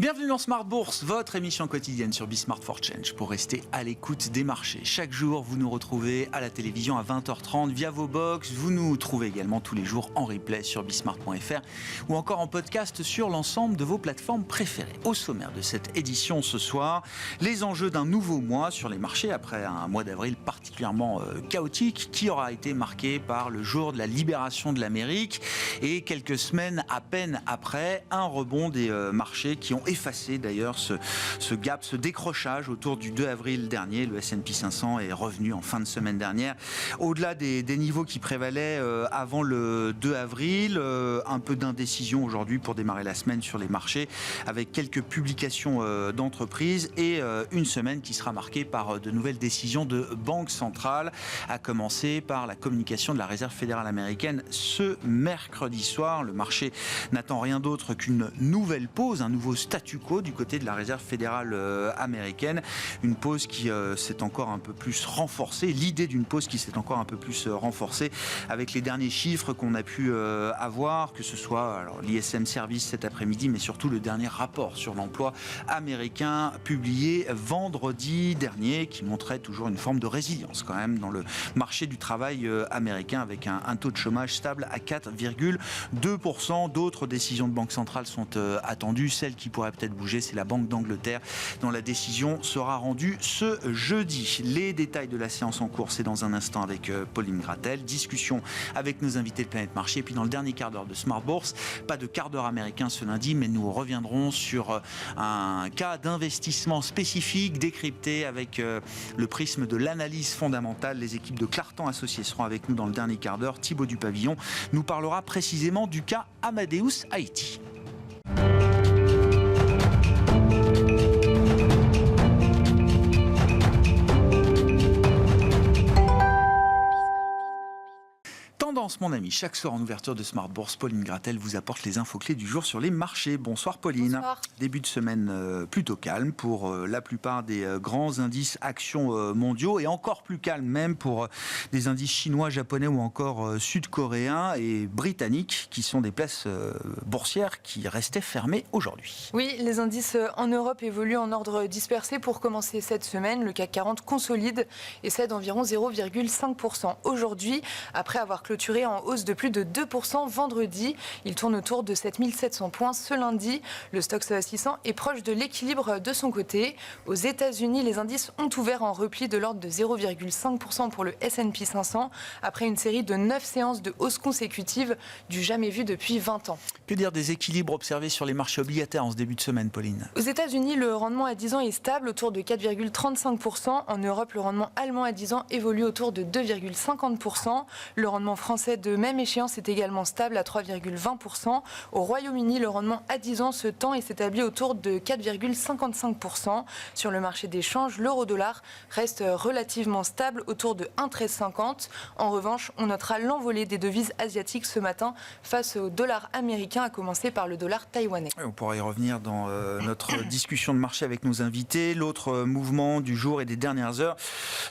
Bienvenue dans Smart Bourse, votre émission quotidienne sur Bismart for Change pour rester à l'écoute des marchés. Chaque jour, vous nous retrouvez à la télévision à 20h30 via vos box. Vous nous trouvez également tous les jours en replay sur bismart.fr ou encore en podcast sur l'ensemble de vos plateformes préférées. Au sommaire de cette édition ce soir, les enjeux d'un nouveau mois sur les marchés après un mois d'avril particulièrement chaotique qui aura été marqué par le jour de la libération de l'Amérique et quelques semaines à peine après, un rebond des marchés qui ont effacé d'ailleurs ce gap, ce décrochage autour du 2 avril dernier. Le S&P 500 est revenu en fin de semaine dernière au-delà des niveaux qui prévalaient avant le 2 avril. Un peu d'indécision aujourd'hui pour démarrer la semaine sur les marchés avec quelques publications d'entreprises et une semaine qui sera marquée par de nouvelles décisions de banque centrale, à commencer par la communication de la Réserve fédérale américaine ce mercredi soir. Le marché n'attend rien d'autre qu'une nouvelle pause, un nouveau statu quo du côté de la Réserve fédérale américaine. Une pause qui s'est encore un peu plus renforcée, l'idée d'une pause qui s'est encore un peu plus renforcée avec les derniers chiffres qu'on a pu avoir, que ce soit l'ISM Service cet après-midi, mais surtout le dernier rapport sur l'emploi américain publié vendredi dernier, qui montrait toujours une forme de résilience quand même dans le marché du travail américain, avec un taux de chômage stable à 4,2%. D'autres décisions de banque centrale sont attendues. Celle qui pourrait peut-être bouger, c'est la Banque d'Angleterre, dont la décision sera rendue ce jeudi. Les détails de la séance en cours, c'est dans un instant avec Pauline Gratel. Discussion avec nos invités de Planète Marché. Et puis dans le dernier quart d'heure de Smart Bourse, pas de quart d'heure américain ce lundi, mais nous reviendrons sur un cas d'investissement spécifique décrypté avec le prisme de l'analyse fondamentale. Les équipes de Clartan Associés seront avec nous dans le dernier quart d'heure. Thibaut Dupavillon nous parlera précisément du cas Amadeus Haïti. Tendance, mon ami, chaque soir en ouverture de Smart Bourse, Pauline Gratel vous apporte les infos clés du jour sur les marchés. Bonsoir Pauline. Bonsoir. Début de semaine plutôt calme pour la plupart des grands indices actions mondiaux et encore plus calme même pour des indices chinois, japonais ou encore sud-coréens et britanniques qui sont des places boursières qui restaient fermées aujourd'hui. Oui, les indices en Europe évoluent en ordre dispersé pour commencer cette semaine. Le CAC 40 consolide et cède environ 0,5% aujourd'hui après avoir clôturé en hausse de plus de 2% vendredi. Il tourne autour de 7700 points ce lundi. Le Stoxx 600 est proche de l'équilibre de son côté. Aux États-Unis, les indices ont ouvert en repli de l'ordre de 0,5% pour le S&P 500 après une série de 9 séances de hausse consécutive du jamais vu depuis 20 ans. Que dire des équilibres observés sur les marchés obligataires en ce début de semaine, Pauline ? Aux États-Unis, le rendement à 10 ans est stable autour de 4,35%. En Europe, le rendement allemand à 10 ans évolue autour de 2,50%. Le rendement français de même échéance est également stable à 3,20%. Au Royaume-Uni, le rendement à 10 ans se tend et s'établit autour de 4,55%. Sur le marché des changes, l'euro-dollar reste relativement stable autour de 1,1350. En revanche, on notera l'envolée des devises asiatiques ce matin face au dollar américain, à commencer par le dollar taïwanais. On pourra y revenir dans notre discussion de marché avec nos invités. L'autre mouvement du jour et des dernières heures,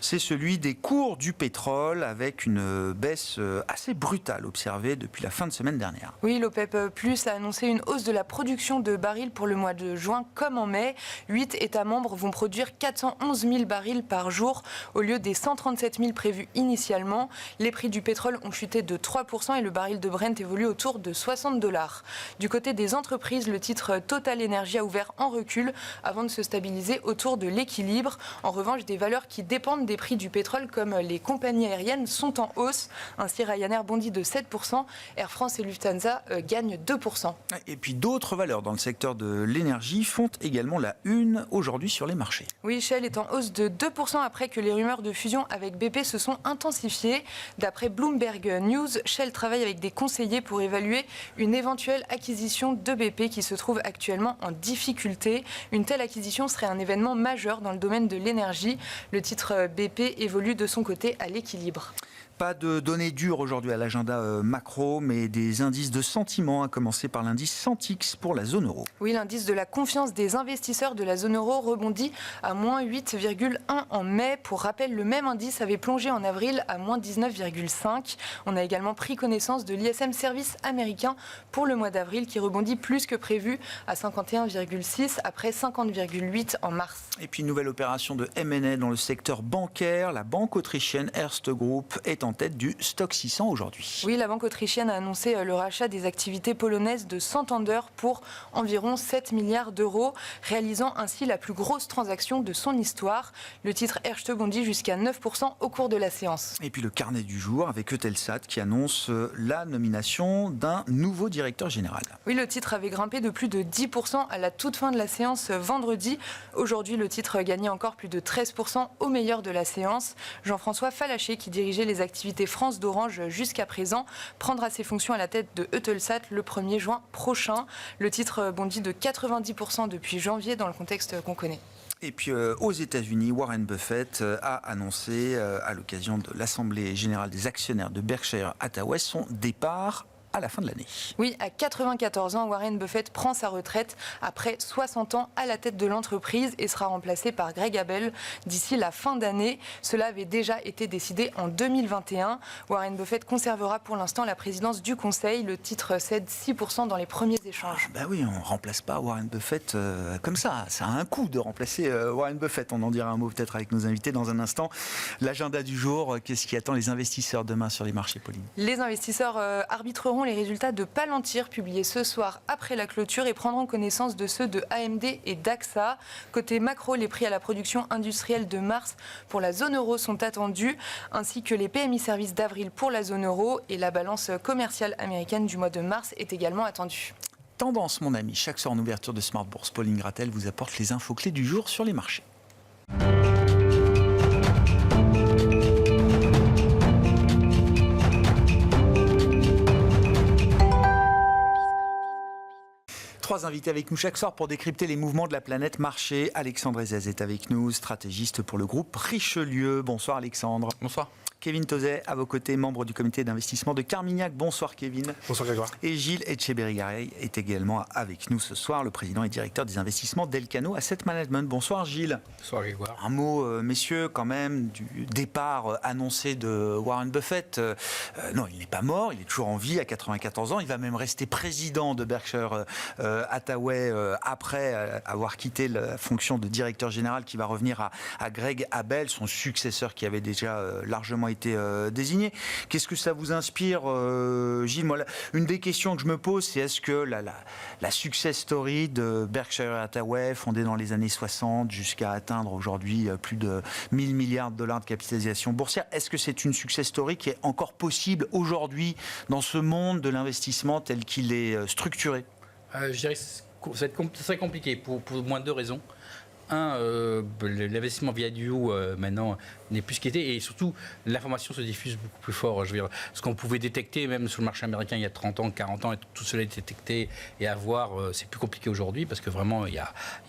c'est celui des cours du pétrole avec une baisse assez brutale observée depuis la fin de semaine dernière. Oui, l'OPEP+ a annoncé une hausse de la production de barils pour le mois de juin comme en mai. 8 États membres vont produire 411 000 barils par jour au lieu des 137 000 prévus initialement. Les prix du pétrole ont chuté de 3% et le baril de Brent évolue autour de $60. Du côté des entreprises, le titre Total Energy a ouvert en recul avant de se stabiliser autour de l'équilibre. En revanche, des valeurs qui dépendent des prix du pétrole comme les compagnies aériennes sont en hausse. Ainsi, Ryanair bondit de 7%, Air France et Lufthansa gagnent 2%. Et puis d'autres valeurs dans le secteur de l'énergie font également la une aujourd'hui sur les marchés. Oui, Shell est en hausse de 2% après que les rumeurs de fusion avec BP se sont intensifiées. D'après Bloomberg News, Shell travaille avec des conseillers pour évaluer une éventuelle acquisition de BP qui se trouve actuellement en difficulté. Une telle acquisition serait un événement majeur dans le domaine de l'énergie. Le titre BP évolue de son côté à l'équilibre. Pas de données dures aujourd'hui aujourd'hui à l'agenda macro, mais des indices de sentiment, à commencer par l'indice Sentix pour la zone euro. Oui, l'indice de la confiance des investisseurs de la zone euro rebondit à moins 8,1 en mai. Pour rappel, le même indice avait plongé en avril à moins 19,5. On a également pris connaissance de l'ISM Service américain pour le mois d'avril qui rebondit plus que prévu à 51,6 après 50,8 en mars. Et puis une nouvelle opération de M&A dans le secteur bancaire. La banque autrichienne Erste Group est en tête du Stock 600 aujourd'hui. Oui, la banque autrichienne a annoncé le rachat des activités polonaises de Santander pour environ 7 milliards d'euros, réalisant ainsi la plus grosse transaction de son histoire. Le titre Erste bondit jusqu'à 9% au cours de la séance. Et puis le carnet du jour avec Eutelsat qui annonce la nomination d'un nouveau directeur général. Oui, le titre avait grimpé de plus de 10% à la toute fin de la séance vendredi. Aujourd'hui, le titre gagnait encore plus de 13% au meilleur de la séance. Jean-François Fallacher, qui dirigeait les activités France d'Orange jusqu'à présent, prendra ses fonctions à la tête de Eutelsat le 1er juin prochain. Le titre bondit de 90% depuis janvier dans le contexte qu'on connaît. Et puis aux États-Unis, Warren Buffett a annoncé à l'occasion de l'Assemblée générale des actionnaires de Berkshire Hathaway son départ à la fin de l'année. Oui, à 94 ans, Warren Buffett prend sa retraite après 60 ans à la tête de l'entreprise et sera remplacé par Greg Abel d'ici la fin d'année. Cela avait déjà été décidé en 2021. Warren Buffett conservera pour l'instant la présidence du conseil. Le titre cède 6% dans les premiers échanges. Oui, on ne remplace pas Warren Buffett comme ça. Ça a un coût de remplacer Warren Buffett. On en dira un mot peut-être avec nos invités dans un instant. L'agenda du jour, qu'est-ce qui attend les investisseurs demain sur les marchés, Pauline ? Les investisseurs arbitreront les résultats de Palantir publiés ce soir après la clôture et prendront connaissance de ceux de AMD et d'AXA. Côté macro, les prix à la production industrielle de mars pour la zone euro sont attendus, ainsi que les PMI services d'avril pour la zone euro, et la balance commerciale américaine du mois de mars est également attendue. Tendance, mon ami. Chaque soir en ouverture de Smart Bourse, Pauline Gratel vous apporte les infos clés du jour sur les marchés. Trois invités avec nous chaque soir pour décrypter les mouvements de la planète marché. Alexandre Ezez est avec nous, stratégiste pour le groupe Richelieu. Bonsoir Alexandre. Bonsoir. Kevin Tauzet, à vos côtés, membre du comité d'investissement de Carmignac. Bonsoir Kevin. Bonsoir Grégoire. Et Gilles Etcheberry-Garay est également avec nous ce soir, le président et directeur des investissements d'Elcano Asset Management. Bonsoir Gilles. Bonsoir Grégoire. Un mot, messieurs, quand même, du départ annoncé de Warren Buffett. Non, il n'est pas mort, il est toujours en vie à 94 ans. Il va même rester président de Berkshire Hathaway après avoir quitté la fonction de directeur général, qui va revenir à Greg Abel, son successeur qui avait déjà largement été désigné. Qu'est-ce que ça vous inspire, Gilles ? Moi, une des questions que je me pose, c'est est-ce que la success story de Berkshire Hathaway, fondée dans les années 60 jusqu'à atteindre aujourd'hui plus de 1000 milliards de dollars de capitalisation boursière, est-ce que c'est une success story qui est encore possible aujourd'hui dans ce monde de l'investissement tel qu'il est structuré ? Je dirais que ça va être très compliqué pour au moins deux raisons. Un, l'investissement via duo maintenant n'est plus ce qu'il était, et surtout l'information se diffuse beaucoup plus fort. Je veux dire, ce qu'on pouvait détecter même sur le marché américain il y a 30 ans, 40 ans, et tout cela est détecté et à voir, c'est plus compliqué aujourd'hui parce que vraiment il y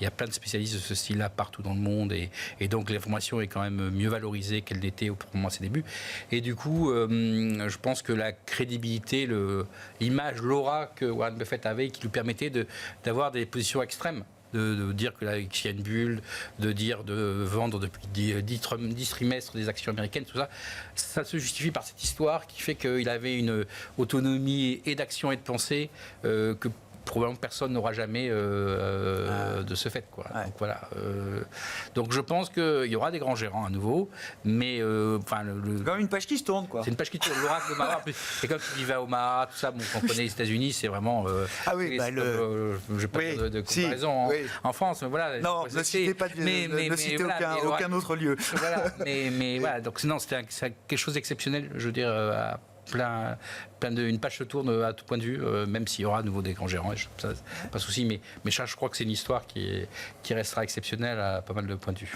a plein de spécialistes de ce style-là partout dans le monde, et donc l'information est quand même mieux valorisée qu'elle l'était au moment de ses débuts. Et du coup, je pense que la crédibilité, l'image, l'aura que Warren Buffett avait, qui lui permettait d'avoir des positions extrêmes. De dire qu'il y a une bulle, de vendre depuis 10 trimestres des actions américaines, tout ça, ça se justifie par cette histoire qui fait qu'il avait une autonomie et d'action et de pensée que probablement personne n'aura jamais de ce fait, quoi. Ouais. Donc voilà. Donc je pense qu'il y aura des grands gérants à nouveau, mais enfin C'est quand même une page qui se tourne, quoi. c'est une page qui tourne. L'oracle d'Omaha, et comme tu vivais à Omaha, tout ça, bon, qu'on connaît les États-Unis, c'est vraiment. Ah oui, je vais pas oui, faire de si, comparaison oui. en France, mais voilà. Non, ne citez pas ne citez voilà, aucun autre lieu. Voilà, mais voilà, donc sinon c'est quelque chose d'exceptionnel, je veux dire, à une page se tourne à tout point de vue, même s'il y aura à nouveau des grands gérants, ça, pas de souci, mais je crois que c'est une histoire qui restera exceptionnelle à pas mal de points de vue.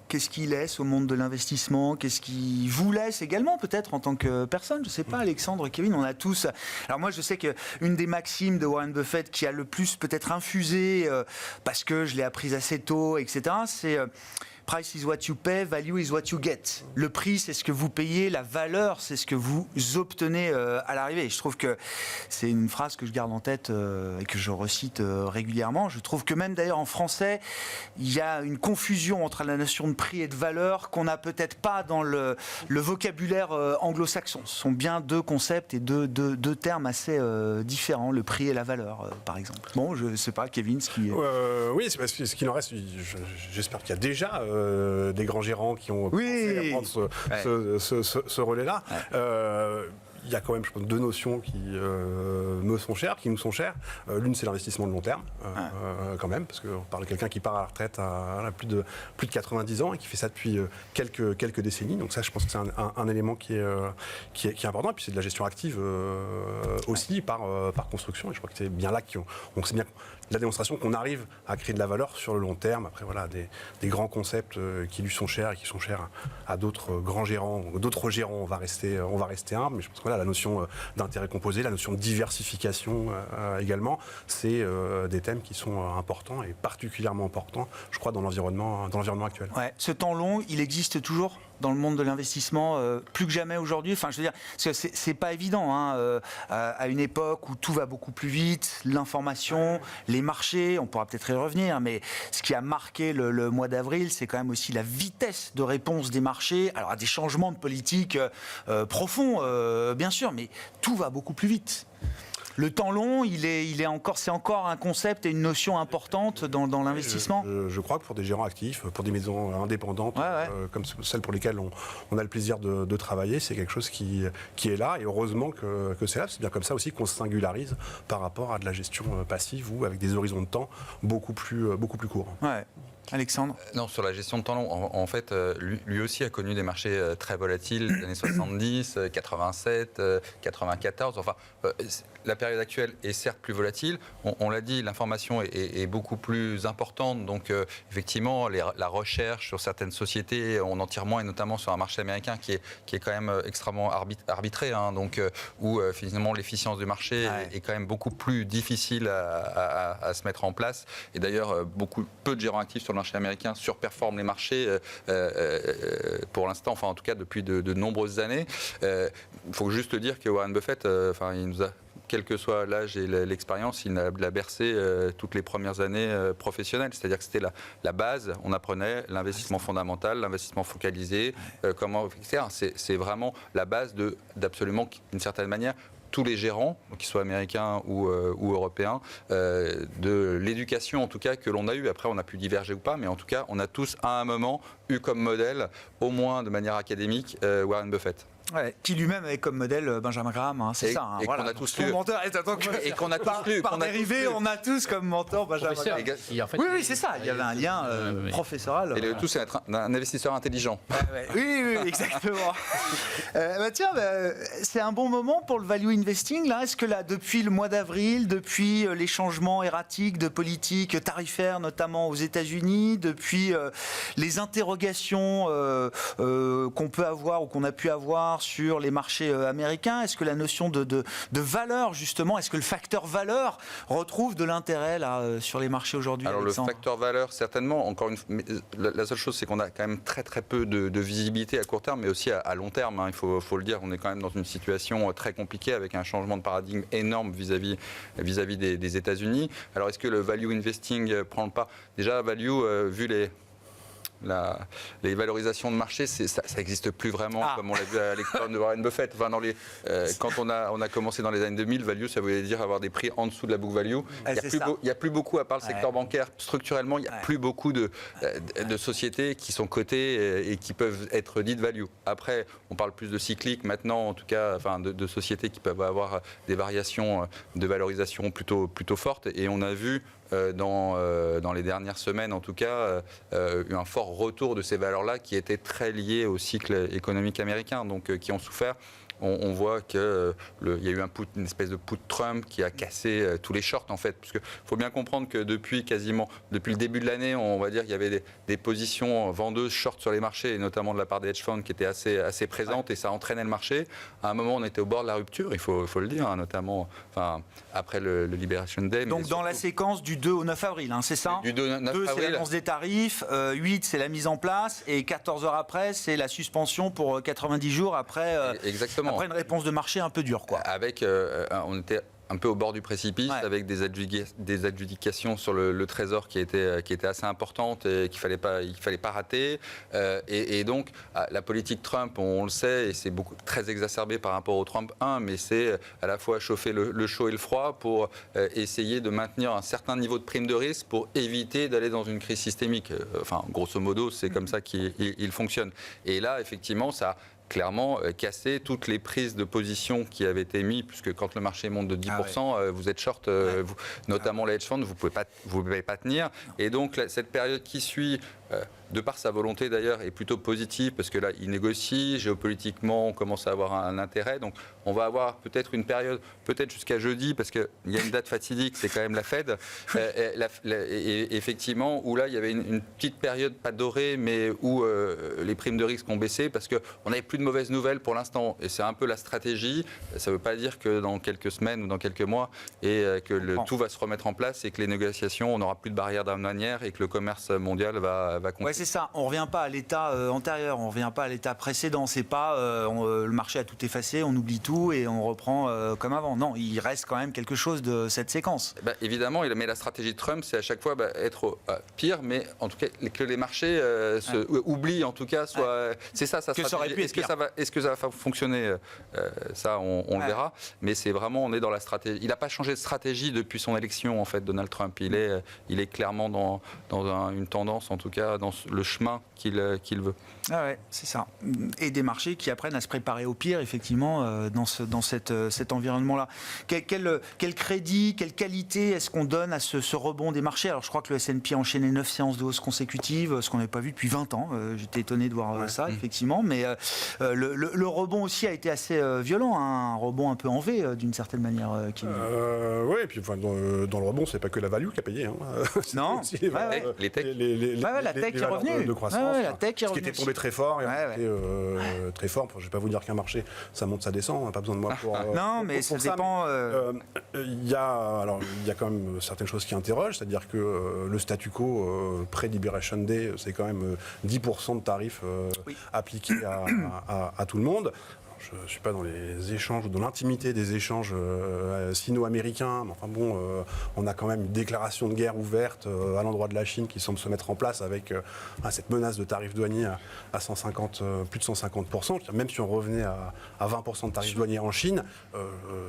Qu'est-ce qu'il laisse au monde de l'investissement ? Qu'est-ce qu'il vous laisse également, peut-être, en tant que personne ? Je ne sais pas, Alexandre, Kevin, on a tous... Alors moi, je sais qu'une des maximes de Warren Buffett qui a le plus peut-être infusé, parce que je l'ai apprise assez tôt, etc., c'est... Price is what you pay, value is what you get. Le prix, c'est ce que vous payez, la valeur, c'est ce que vous obtenez à l'arrivée. Et je trouve que c'est une phrase que je garde en tête et que je recite régulièrement. Je trouve que même d'ailleurs en français, il y a une confusion entre la notion de prix et de valeur qu'on n'a peut-être pas dans le vocabulaire anglo-saxon. Ce sont bien deux concepts et deux termes assez différents, le prix et la valeur, par exemple. Bon, je ne sais pas, Kevin, ce qui... Oui, c'est parce que ce qu'il en reste, j'espère qu'il y a déjà des grands gérants qui ont commencé à prendre ce relais-là. Ouais. Il y a quand même, je pense, deux notions qui me sont chères, qui nous sont chères. L'une, c'est l'investissement de long terme, quand même, parce qu'on parle de quelqu'un qui part à la retraite à plus de 90 ans et qui fait ça depuis quelques décennies. Donc ça, je pense que c'est un élément qui est important. Et puis c'est de la gestion active aussi par construction. Et je crois que c'est bien là qu'on sait bien la démonstration qu'on arrive à créer de la valeur sur le long terme. Après, voilà, des grands concepts qui lui sont chers et qui sont chers à d'autres grands gérants, d'autres gérants. On va rester humble, mais je pense que voilà, la notion d'intérêt composé, la notion de diversification également, c'est des thèmes qui sont importants et particulièrement importants, je crois, dans l'environnement actuel. Ouais. Ce temps long, il existe toujours dans le monde de l'investissement, plus que jamais aujourd'hui. Enfin, je veux dire, c'est pas évident, hein, à une époque où tout va beaucoup plus vite, l'information, les marchés, on pourra peut-être y revenir, mais ce qui a marqué le mois d'avril, c'est quand même aussi la vitesse de réponse des marchés, alors à des changements de politique profonds, bien sûr, mais tout va beaucoup plus vite. Le temps long, c'est encore un concept et une notion importante dans l'investissement. Je crois que pour des gérants actifs, pour des maisons indépendantes, comme celles pour lesquelles on a le plaisir de travailler, c'est quelque chose qui est là. Et heureusement que c'est là. C'est bien comme ça aussi qu'on se singularise par rapport à de la gestion passive ou avec des horizons de temps beaucoup plus courts. Ouais. Alexandre ? Non, sur la gestion de temps long, en fait, lui aussi a connu des marchés très volatiles, les années 70, 87, 94. Enfin, la période actuelle est certes plus volatile. On l'a dit, l'information est beaucoup plus importante. Donc, effectivement, la recherche sur certaines sociétés, on en tire moins, et notamment sur un marché américain qui est quand même extrêmement arbitré, hein, donc, où finalement l'efficience du marché est quand même beaucoup plus difficile à se mettre en place. Et d'ailleurs, peu de gérants actifs sur le marché américain surperforment les marchés pour l'instant, enfin en tout cas depuis de nombreuses années. Il faut juste dire que Warren Buffett, il nous a, quel que soit l'âge et l'expérience, il l'a bercé toutes les premières années professionnelles. C'est-à-dire que c'était la base, on apprenait l'investissement fondamental, l'investissement focalisé, comment, etc. C'est vraiment la base d'absolument, d'une certaine manière, tous les gérants, qu'ils soient américains ou européens, de l'éducation en tout cas que l'on a eue. Après, on a pu diverger ou pas, mais en tout cas, on a tous à un moment eu comme modèle, au moins de manière académique, Warren Buffett. Ouais, qui lui-même avait comme modèle Benjamin Graham, hein, c'est ça. Hein, et voilà. qu'on a tous lu. Et qu'on a tous lu. Par dérivé, on a tous comme mentor Benjamin Graham. En fait, oui, c'est ça. Il y avait un lien professoral. Et le tout, c'est être un investisseur intelligent. Oui, exactement. C'est un bon moment pour le value investing. Là, est-ce que là, depuis le mois d'avril, depuis les changements erratiques de politique tarifaire, notamment aux États-Unis, depuis les interrogations qu'on peut avoir ou qu'on a pu avoir sur les marchés américains, est-ce que la notion de valeur, justement, est-ce que le facteur valeur retrouve de l'intérêt là sur les marchés aujourd'hui? Alors Alexandre, le facteur valeur, certainement. Encore la seule chose, c'est qu'on a quand même très très peu de visibilité à court terme, mais aussi à long terme. Hein, il faut le dire, on est quand même dans une situation très compliquée avec un changement de paradigme énorme vis-à-vis des États-Unis. Alors est-ce que le value investing prend le pas? Déjà, value, vu les valorisations de marché, ça n'existe plus vraiment, comme on l'a vu à l'école de Warren Buffett. Enfin, quand on a commencé dans les années 2000, value, ça voulait dire avoir des prix en dessous de la book value. Il n'y a plus beaucoup, à part le secteur bancaire, structurellement, il n'y a plus beaucoup de sociétés qui sont cotées et qui peuvent être dites value. Après, on parle plus de cyclique maintenant, en tout cas, enfin, de sociétés qui peuvent avoir des variations de valorisation plutôt fortes. Et on a vu dans les dernières semaines, en tout cas, un fort retour de ces valeurs-là qui étaient très liées au cycle économique américain, donc qui ont souffert. on voit qu'il y a eu une espèce de put Trump qui a cassé tous les shorts en fait. Parce qu'il faut bien comprendre que depuis le début de l'année, on va dire qu'il y avait des positions vendeuses short sur les marchés, et notamment de la part des hedge funds qui étaient assez présentes, et ça entraînait le marché. À un moment, on était au bord de la rupture, il faut le dire, hein, notamment après le Liberation Day. Donc dans la séquence du 2 au 9 avril, hein, c'est ça? Du 2 au 9 2, avril. c'est l'annonce des tarifs, 8, c'est la mise en place, et 14 heures après, c'est la suspension pour 90 jours après une réponse de marché un peu dure, quoi. On était un peu au bord du précipice, avec des adjudications sur le Trésor qui étaient assez importantes et qu'il fallait pas rater. Et donc, la politique Trump, on le sait, et c'est très exacerbé par rapport au Trump 1, mais c'est à la fois chauffer le chaud et le froid pour essayer de maintenir un certain niveau de prime de risque pour éviter d'aller dans une crise systémique. Enfin, grosso modo, c'est comme ça qu'il fonctionne. Et là, effectivement, ça clairement casser toutes les prises de position qui avaient été mises, puisque quand le marché monte de 10%, vous êtes short, notamment les hedge funds, vous ne pouvez pas tenir. Et donc cette période qui suit, de par sa volonté d'ailleurs, est plutôt positive, parce que là, il négocie, géopolitiquement, on commence à avoir un intérêt. Donc on va avoir peut-être une période, peut-être jusqu'à jeudi, parce qu'il y a une date fatidique, c'est quand même la Fed. Et effectivement, où là, il y avait une petite période, pas dorée, mais où les primes de risque ont baissé, parce qu'on n'avait plus de mauvaises nouvelles pour l'instant. Et c'est un peu la stratégie. Ça ne veut pas dire que dans quelques semaines ou dans quelques mois, tout va se remettre en place, et que les négociations, on n'aura plus de barrières d'une manière, et que le commerce mondial va continuer. Ouais, c'est ça. On ne revient pas à l'état antérieur, on ne revient pas à l'état précédent. C'est pas le marché a tout effacé, on oublie tout et on reprend comme avant. Non, il reste quand même quelque chose de cette séquence. Évidemment, mais la stratégie de Trump, c'est à chaque fois être pire, mais en tout cas que les marchés oublient, en tout cas, c'est ça sa stratégie. Ça aurait pu est-ce que ça va fonctionner? Ça, on le verra. Mais c'est vraiment, on est dans la stratégie. Il n'a pas changé de stratégie depuis son élection, en fait, Donald Trump. Il est clairement dans une tendance, en tout cas, dans le chemin qu'il veut. Ah ouais, c'est ça. Et des marchés qui apprennent à se préparer au pire, effectivement, dans cet environnement-là. Quel crédit, quelle qualité est-ce qu'on donne à ce rebond des marchés? Alors, je crois que le S&P a enchaîné 9 séances de hausse consécutives, ce qu'on n'avait pas vu depuis 20 ans. J'étais étonné de voir ça, effectivement. Mais le rebond aussi a été assez violent, hein, un rebond un peu en V, d'une certaine manière. Oui, et puis dans le rebond, c'est pas que la value qui a payé. Hein. Non, les tech. La tech est revenue. De croissance, la tech est revenue. Ce qui était tombé très fort. Très fort. Je ne vais pas vous dire qu'un marché, ça monte, ça descend. Pas besoin de moi pour. Non, mais ça dépend. Il y a quand même certaines choses qui interrogent, c'est-à-dire que le statu quo pré-Liberation Day, c'est quand même 10% de tarifs appliqués à tout le monde. Je ne suis pas dans les échanges ou dans l'intimité des échanges sino-américains, mais enfin bon, on a quand même une déclaration de guerre ouverte à l'endroit de la Chine qui semble se mettre en place avec cette menace de tarifs douaniers à 150, plus de 150%. Même si on revenait à 20% de tarifs douaniers en Chine,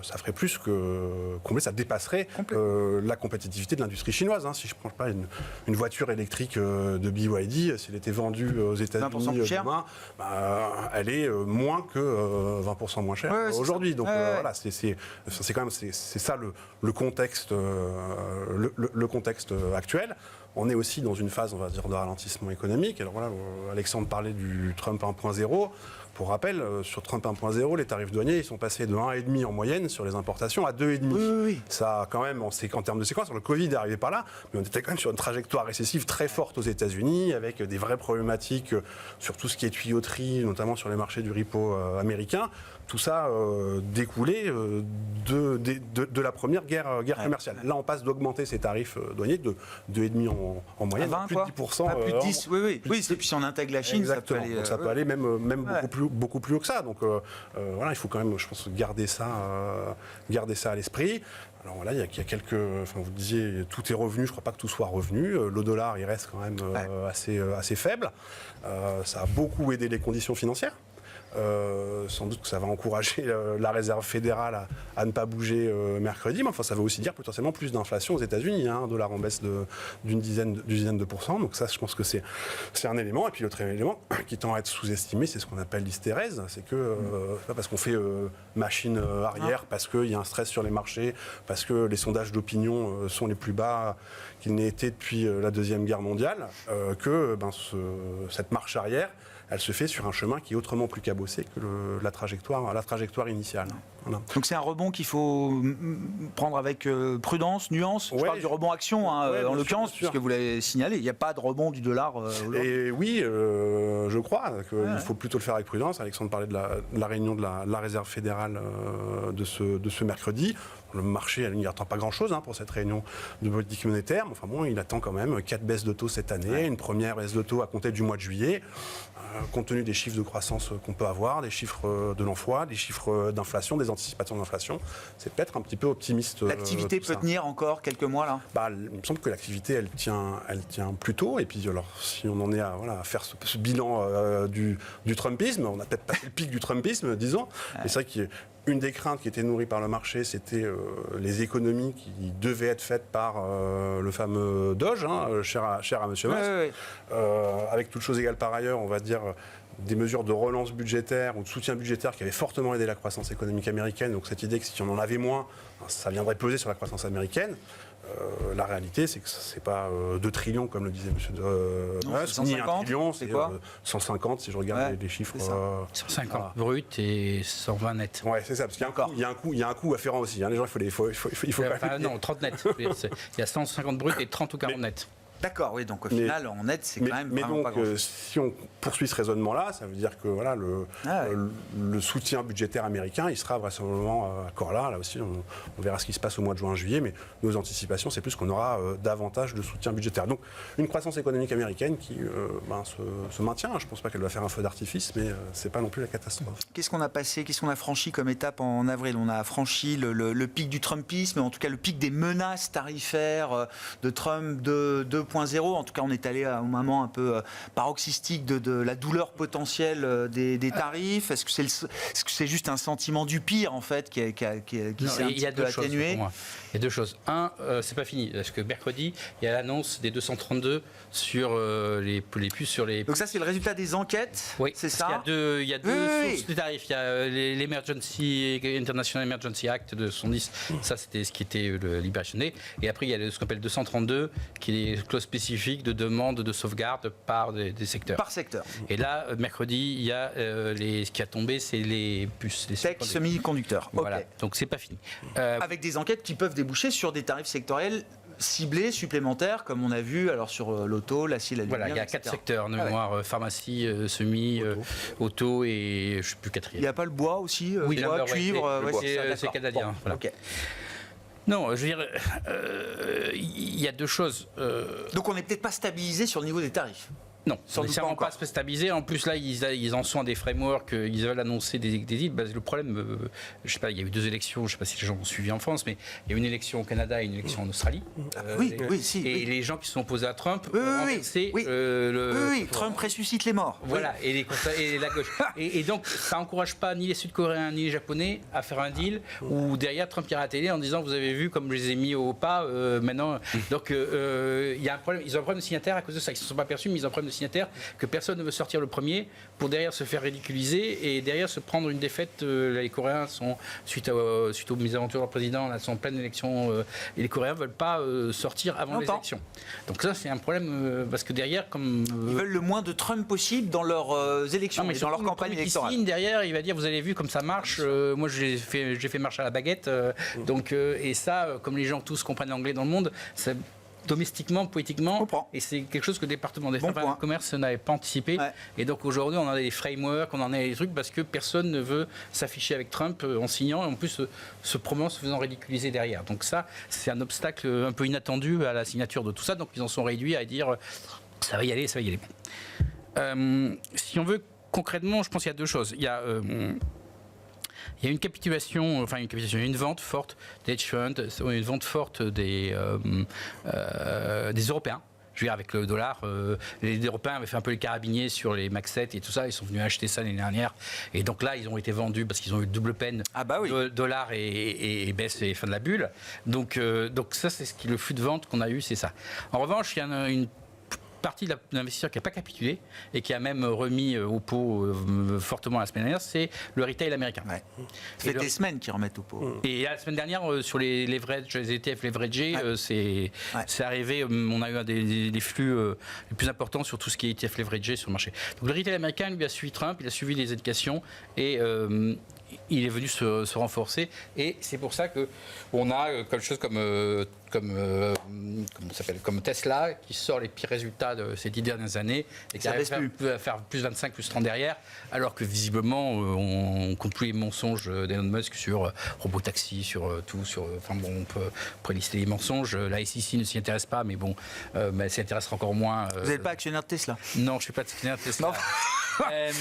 ça ferait plus que combien ça dépasserait la compétitivité de l'industrie chinoise. Hein. Si je ne prends pas une voiture électrique de BYD, s'il était vendue aux États-Unis demain, elle est moins que 20% moins cher aujourd'hui. Donc voilà, c'est quand même c'est ça le contexte actuel. On est aussi dans une phase, on va dire, de ralentissement économique. Alors voilà, Alexandre parlait du Trump 1.0. Pour rappel, sur Trump 1.0, les tarifs douaniers ils sont passés de 1,5 en moyenne sur les importations à 2,5. Oui. Ça, quand même, en termes de séquence, le Covid n'arrivait pas là, mais on était quand même sur une trajectoire récessive très forte aux États-Unis, avec des vraies problématiques sur tout ce qui est tuyauterie, notamment sur les marchés du repo américain. Tout ça découlait de la première guerre commerciale. Là, on passe d'augmenter ces tarifs douaniers de 2,5 en moyenne, à 20, plus de 10%. Plus de 10, oui. Et puis si on intègre la Chine, exactement. ça peut aller, même beaucoup plus haut que ça. Donc voilà, il faut quand même, je pense, garder ça à l'esprit. Alors voilà, il y a quelques. Enfin, vous disiez, tout est revenu. Je ne crois pas que tout soit revenu. Le dollar, il reste quand même assez faible. Ça a beaucoup aidé les conditions financières. Sans doute que ça va encourager la Réserve fédérale à ne pas bouger mercredi, mais enfin ça veut aussi dire potentiellement plus d'inflation aux États-Unis, un dollar en baisse d'une dizaine de pourcents. Donc ça, je pense que c'est un élément. Et puis l'autre élément qui tend à être sous-estimé, c'est ce qu'on appelle l'hystérèse. C'est que c'est pas parce qu'on fait machine arrière, parce qu'il y a un stress sur les marchés, parce que les sondages d'opinion sont les plus bas qu'ils n'aient été depuis la Deuxième Guerre mondiale, que cette marche arrière elle se fait sur un chemin qui est autrement plus cabossé que la trajectoire initiale. Voilà. Donc c'est un rebond qu'il faut prendre avec prudence, nuance. Je parle du rebond action, en l'occurrence, puisque vous l'avez signalé. Il n'y a pas de rebond du dollar. Et oui, je crois qu'il faut plutôt le faire avec prudence. Alexandre parlait de la réunion de la Réserve fédérale de ce mercredi. Le marché il n'attend pas grand-chose pour cette réunion de politique monétaire. Mais enfin bon, il attend quand même 4 baisses de taux cette année, une première baisse de taux à compter du mois de juillet. Compte tenu des chiffres de croissance qu'on peut avoir, des chiffres de l'emploi, des chiffres d'inflation, des anticipations d'inflation, c'est peut-être un petit peu optimiste. L'activité peut tenir encore quelques mois là. Il me semble que l'activité elle tient plutôt. Et puis alors si on en est à faire ce bilan du Trumpisme, on a peut-être passé le pic du Trumpisme, disons. Mais c'est vrai qu'une des craintes qui était nourrie par le marché, c'était les économies qui devaient être faites par le fameux Doge, cher à M. Musk. Avec toutes choses égales par ailleurs, on va dire des mesures de relance budgétaire ou de soutien budgétaire qui avaient fortement aidé la croissance économique américaine. Donc cette idée que si on en avait moins, ça viendrait peser sur la croissance américaine. La réalité, c'est que ce n'est pas 2 trillions, comme le disait M. Musk, ni 1 trillion, c'est 150 si je regarde les chiffres. 150 brut et 120 net. Oui, c'est ça, parce qu'il y a un coût afférent aussi. Les gens, il faut non, 30 net. Il y a 150 brut et 30 ou 40 net. D'accord, oui, donc au final, en net, c'est quand même vraiment pas grand-chose. Si on poursuit ce raisonnement-là, ça veut dire que le soutien budgétaire américain, il sera vraisemblablement encore là. Là aussi, on verra ce qui se passe au mois de juin-juillet, mais nos anticipations, c'est plus qu'on aura davantage de soutien budgétaire. Donc, une croissance économique américaine qui se maintient. Je ne pense pas qu'elle va faire un feu d'artifice, mais c'est pas non plus la catastrophe. Qu'est-ce qu'on a franchi comme étape en avril? On a franchi le pic du Trumpisme, en tout cas le pic des menaces tarifaires de Trump 2.0. En tout cas, on est allé à un moment un peu paroxystique de la douleur potentielle des tarifs. Est-ce que c'est juste un sentiment du pire, en fait, qui s'est un petit peu atténué? Il y a 2 choses. Un, c'est pas fini, parce que mercredi, il y a l'annonce des 232 sur les puces sur les... Donc ça, c'est le résultat des enquêtes, c'est ça? Il y a deux sources de tarifs. Il y a l'Emergency International Emergency Act de 110. Ça, c'était ce qui était le Liberation Day. Et après, il y a ce qu'on appelle 232, qui est clause spécifique de demande de sauvegarde par des secteurs. Par secteur. Et là, mercredi, il y a ce qui a tombé, c'est les puces. Les tech semi-conducteurs. Voilà, donc c'est pas fini. Avec des enquêtes qui peuvent déboucher sur des tarifs sectoriels ciblés, supplémentaires, comme on a vu alors sur l'auto, l'acier, l'aluminium, voilà, il y a 4 secteurs, mémoire, pharmacie, semi, auto et je ne sais plus quatrième. Il n'y a pas le bois aussi? Oui, bois, cuivre, c'est canadien. Bon, voilà. Okay. Non, je veux dire, il y a 2 choses. Donc on n'est peut-être pas stabilisé sur le niveau des tarifs? Non, on n'est sûrement pas stabilisé. En plus, là, ils en sont à des frameworks, ils veulent annoncer des deals. Le problème, je sais pas, il y a eu 2 élections, je ne sais pas si les gens ont suivi en France, mais il y a eu une élection au Canada et une élection en Australie. Et les gens qui sont opposés à Trump c'est Trump ressuscite les morts. Voilà, et la gauche. et donc, ça n'encourage pas ni les Sud-Coréens ni les Japonais à faire un deal où derrière Trump ira à la télé en disant vous avez vu comme je les ai mis au pas maintenant. Donc, il y a un problème. Ils ont un problème de signataires à cause de ça. Ils ne se sont pas perçus, mais ils ont un problème de signataires que personne ne veut sortir le premier pour derrière se faire ridiculiser et derrière se prendre une défaite. Les Coréens sont, suite aux mésaventures de leur président, là, sont en pleine élection et les Coréens ne veulent pas sortir avant les élections. Donc ça, c'est un problème parce que derrière, ils veulent le moins de Trump possible dans leurs élections, mais dans leur campagne électorale. Derrière, il va dire, vous avez vu comme ça marche, moi j'ai fait marche à la baguette, donc, et ça, comme les gens tous comprennent l'anglais dans le monde, ça, domestiquement, politiquement, et c'est quelque chose que le département des commerce n'avait pas anticipé. Et donc aujourd'hui, on en a des frameworks, on en a des trucs parce que personne ne veut s'afficher avec Trump en signant et en plus se promener en se faisant ridiculiser derrière. Donc ça, c'est un obstacle un peu inattendu à la signature de tout ça. Donc ils en sont réduits à dire ça va y aller, ça va y aller. Si on veut concrètement, je pense qu'il y a 2 choses. Il y a une capitulation, une vente forte des hedge funds, une vente forte des Européens. Je veux dire, avec le dollar, les Européens avaient fait un peu les carabiniers sur les Max 7 et tout ça. Ils sont venus acheter ça l'année dernière. Et donc là, ils ont été vendus parce qu'ils ont eu double peine. Dollar et baisse et fin de la bulle. Donc ça, c'est le flux de vente qu'on a eu, c'est ça. En revanche, il y a une partie de l'investisseur qui n'a pas capitulé et qui a même remis au pot fortement la semaine dernière, c'est le retail américain. Ouais. Ça fait des semaines qu'ils remettent au pot. Et la semaine dernière, sur les leverage, les ETF leveragés, c'est arrivé, on a eu un des flux les plus importants sur tout ce qui est ETF leveragé sur le marché. Donc le retail américain, lui, a suivi Trump, il a suivi les éducations et il est venu se renforcer. Et c'est pour ça qu'on a quelque chose comme Tesla qui sort les pires résultats de ces 10 dernières années et qui arrive à faire plus 25, plus 30 derrière, alors que visiblement on compte plus les mensonges d'Elon Musk sur Robotaxi, sur tout, enfin bon, on peut lister les mensonges. La SEC ne s'y intéresse pas, mais bon, mais elle s'y intéressera encore moins. Vous n'êtes pas actionnaire de Tesla? Non, je ne suis pas actionnaire de Tesla.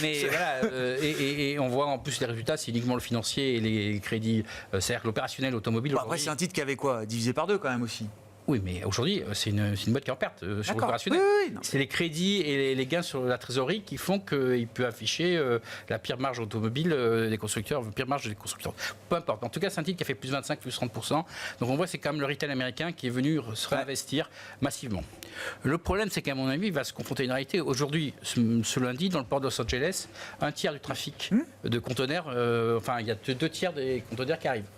Mais voilà, et on voit en plus les résultats, c'est uniquement le financier et les crédits, c'est-à-dire l'opérationnel automobile. Bon, après, c'est un titre qui avait quoi? Divisé par 2 quand même aussi. Oui, mais aujourd'hui, c'est une boîte qui est en perte sur l'opérationnel. Oui, c'est les crédits et les gains sur la trésorerie qui font qu'il peut afficher la pire marge automobile des constructeurs, la pire marge des constructeurs. Peu importe. En tout cas, c'est un titre qui a fait plus 25, plus 30%. Donc on voit que c'est quand même le retail américain qui est venu se réinvestir massivement. Le problème, c'est qu'à mon avis, il va se confronter à une réalité. Aujourd'hui, ce lundi, dans le port de Los Angeles, un tiers du trafic de conteneurs, enfin, il y a 2 tiers des conteneurs qui arrivent.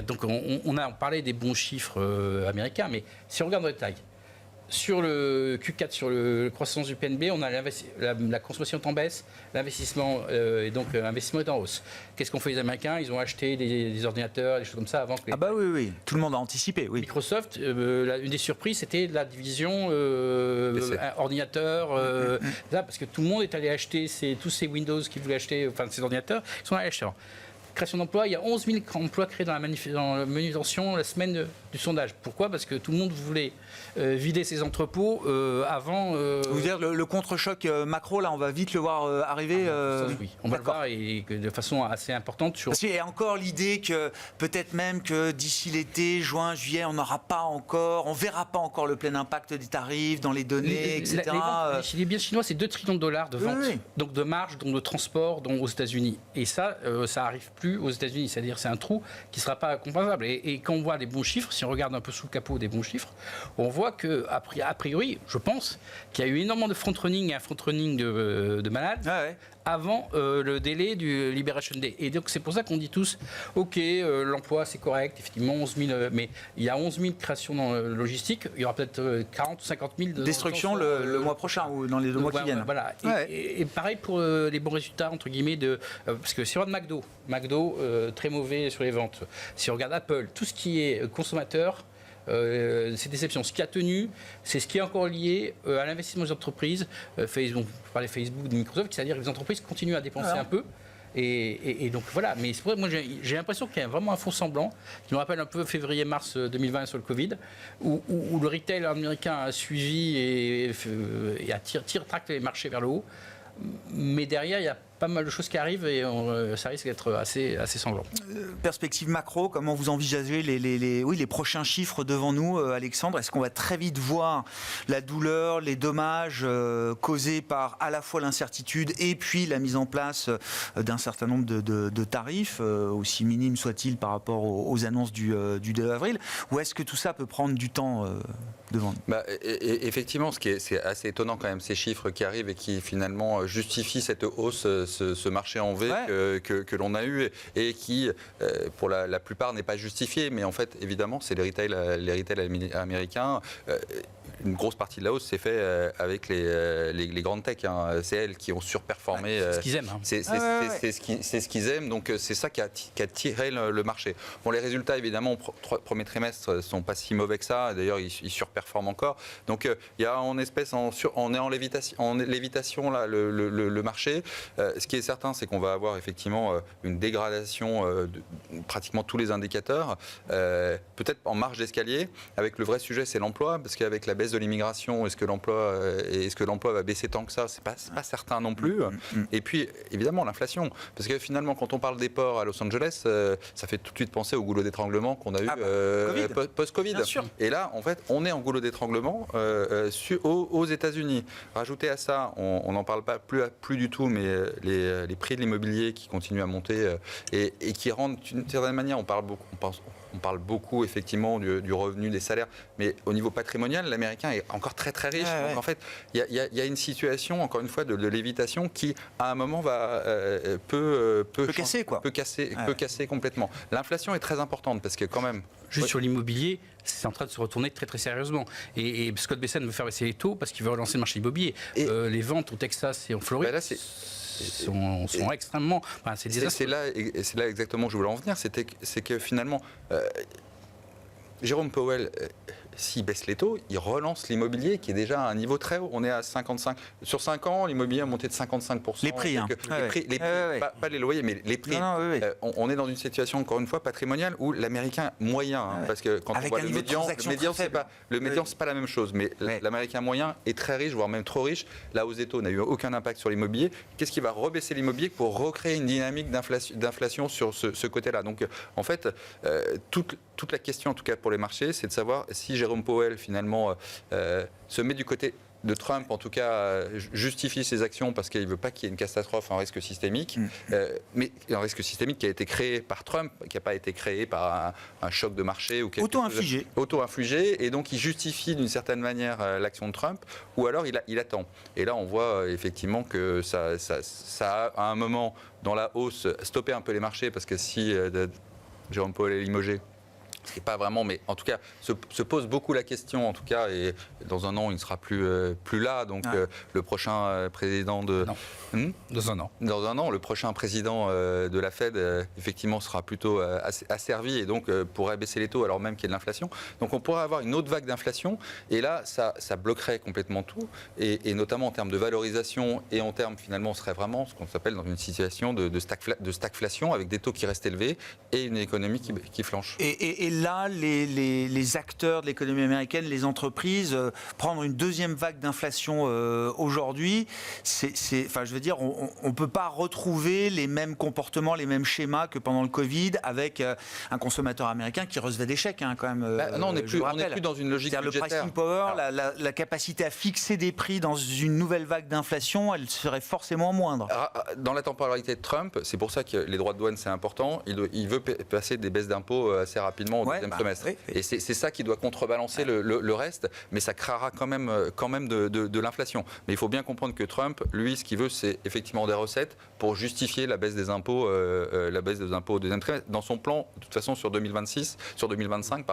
Donc on a parlé des bons chiffres américains, mais si on regarde dans le détail, sur le Q4, sur la croissance du PNB, on a la consommation est en baisse, l'investissement et donc l'investissement est en hausse. Qu'est-ce qu'ont fait les Américains? Ils ont acheté des ordinateurs, des choses comme ça avant que les... Ah bah oui, tout le monde a anticipé, oui. Microsoft, une des surprises, c'était la division ordinateur, parce que tout le monde est allé acheter tous ces Windows qu'ils voulaient acheter, enfin ces ordinateurs, ils sont allés acheter. Création d'emplois, il y a 11 000 emplois créés dans la manutention la semaine du sondage. Pourquoi? Parce que tout le monde voulait vider ses entrepôts avant... Vous dire le contre-choc macro, là, on va vite le voir arriver Oui, on va le voir et de façon assez importante. Parce qu'il y a encore l'idée que peut-être même que d'ici l'été, juin, juillet, on n'aura pas encore, on verra pas encore le plein impact des tarifs dans les données, etc. Les biens chinois, c'est 2 trillions de dollars de vente, donc de marge, donc de transport, donc aux États-Unis. Et ça arrive plus aux États-Unis, c'est-à-dire c'est un trou qui ne sera pas compensable. Et quand on voit les bons chiffres, si on regarde un peu sous le capot des bons chiffres, on voit que a priori, je pense qu'il y a eu énormément de front-running et un front-running de malades avant le délai du Liberation Day. Et donc c'est pour ça qu'on dit tous, ok, l'emploi c'est correct, effectivement 11 000, mais il y a 11 000 créations dans le logistique, il y aura peut-être 40 ou 50 000 de destruction le mois prochain ou dans les 2 mois qui viennent. Voilà. Et pareil pour les bons résultats entre guillemets parce que si on regarde McDo très mauvais sur les ventes. Si on regarde Apple, tout ce qui est consommateur, c'est déception. Ce qui a tenu, c'est ce qui est encore lié à l'investissement des entreprises. Facebook, je parlais Facebook, de Microsoft, c'est-à-dire que les entreprises continuent à dépenser un peu. Et donc voilà, mais c'est pour ça que moi j'ai l'impression qu'il y a vraiment un fond semblant qui me rappelle un peu février-mars 2020 sur le Covid, où le retail américain a suivi et tracte les marchés vers le haut. Mais derrière, il y a pas mal de choses qui arrivent et ça risque d'être assez sanglant. Perspective macro, comment vous envisagez les prochains chiffres devant nous, Alexandre? Est-ce qu'on va très vite voir la douleur, les dommages causés par à la fois l'incertitude et puis la mise en place d'un certain nombre de tarifs, aussi minimes soient-ils par rapport aux annonces du 2 avril? Ou est-ce que tout ça peut prendre du temps devant nous? Effectivement, c'est assez étonnant quand même, ces chiffres qui arrivent et qui finalement justifient cette hausse, ce marché en V que l'on a eu et qui, pour la plupart, n'est pas justifié. Mais en fait, évidemment, c'est les retail américains. Une grosse partie de la hausse s'est faite avec les grandes tech. C'est elles qui ont surperformé. C'est ce qu'ils aiment. C'est ce qu'ils aiment. Donc c'est ça qui a tiré le marché. Bon, les résultats, évidemment, au premier trimestre, ne sont pas si mauvais que ça. D'ailleurs, ils surperforment encore. Donc il y a on est en lévitation là, le marché. Ce qui est certain, c'est qu'on va avoir effectivement une dégradation de pratiquement tous les indicateurs. Peut-être en marge d'escalier. Avec le vrai sujet, c'est l'emploi, parce qu'avec la baisse de l'immigration, est-ce que l'emploi va baisser tant que ça? C'est pas certain non plus. Et puis évidemment l'inflation, parce que finalement quand on parle des ports à Los Angeles, ça fait tout de suite penser au goulot d'étranglement qu'on a eu post-Covid. Et là en fait on est en goulot d'étranglement aux États-Unis. Rajouter à ça, on n'en parle pas plus du tout, mais les prix de l'immobilier qui continuent à monter et qui rendent d'une certaine manière, on parle beaucoup effectivement du revenu, des salaires, mais au niveau patrimonial, l'américain est encore très très riche. Donc en fait, il y a une situation, encore une fois, de lévitation qui, à un moment, peut casser complètement. L'inflation est très importante parce que quand même... Juste sur l'immobilier, c'est en train de se retourner très très sérieusement. Et Scott Bessent veut faire baisser les taux parce qu'il veut relancer le marché immobilier. Les ventes au Texas et en Floride... sont extrêmement... Enfin, c'est désastreux. C'est là exactement où je voulais en venir. C'est que finalement, Jérôme Powell, s'il baisse les taux, il relance l'immobilier qui est déjà à un niveau très haut. On est à 55. Sur 5 ans, l'immobilier a monté de 55%. Les prix, hein. Pas les loyers, mais les prix. On est dans une situation, encore une fois, patrimoniale où l'américain moyen, parce que quand on voit le médian, c'est pas la même chose, mais l'américain moyen est très riche, voire même trop riche. La hausse des taux n'a eu aucun impact sur l'immobilier. Qu'est-ce qui va rebaisser l'immobilier pour recréer une dynamique d'inflation sur ce côté-là? Donc, en fait, toute la question, en tout cas pour les marchés, c'est de savoir si Jérôme Powell, finalement, se met du côté de Trump, en tout cas, justifie ses actions parce qu'il ne veut pas qu'il y ait une catastrophe, un risque systémique, mais un risque systémique qui a été créé par Trump, qui n'a pas été créé par un choc de marché ou quelque auto-infligé. Auto-infligé, et donc il justifie d'une certaine manière l'action de Trump, ou alors il attend. Et là, on voit effectivement que ça a, à un moment, dans la hausse, stoppé un peu les marchés, parce que si Jérôme Powell est limogé, ce qui n'est pas vraiment, mais en tout cas, se pose beaucoup la question, en tout cas, et dans un an, il ne sera plus là, donc le prochain président de... Non. Dans un an. Dans un an, le prochain président de la Fed, effectivement, sera plutôt asservi, et donc pourrait baisser les taux, alors même qu'il y a de l'inflation. Donc on pourrait avoir une autre vague d'inflation, et là, ça bloquerait complètement tout, et notamment en termes de valorisation, et en termes, finalement, on serait vraiment ce qu'on s'appelle dans une situation de stagflation, avec des taux qui restent élevés, et une économie qui flanche. Et là, les acteurs de l'économie américaine, les entreprises, prendre une deuxième vague d'inflation aujourd'hui, enfin, je veux dire, on ne peut pas retrouver les mêmes comportements, les mêmes schémas que pendant le Covid, avec un consommateur américain qui recevait des chèques, quand même. Non, on n'est plus dans une logique budgétaire. Le pricing power, la capacité à fixer des prix dans une nouvelle vague d'inflation, elle serait forcément moindre. Dans la temporalité de Trump, c'est pour ça que les droits de douane, c'est important. Il veut passer des baisses d'impôts assez rapidement au deuxième trimestre. Oui. Et c'est ça qui doit contrebalancer le reste, mais ça créera quand même de l'inflation. Mais il faut bien comprendre que Trump, lui, ce qu'il veut, c'est effectivement des recettes pour justifier la baisse des impôts, au deuxième trimestre. Dans son plan, de toute façon, sur 2025,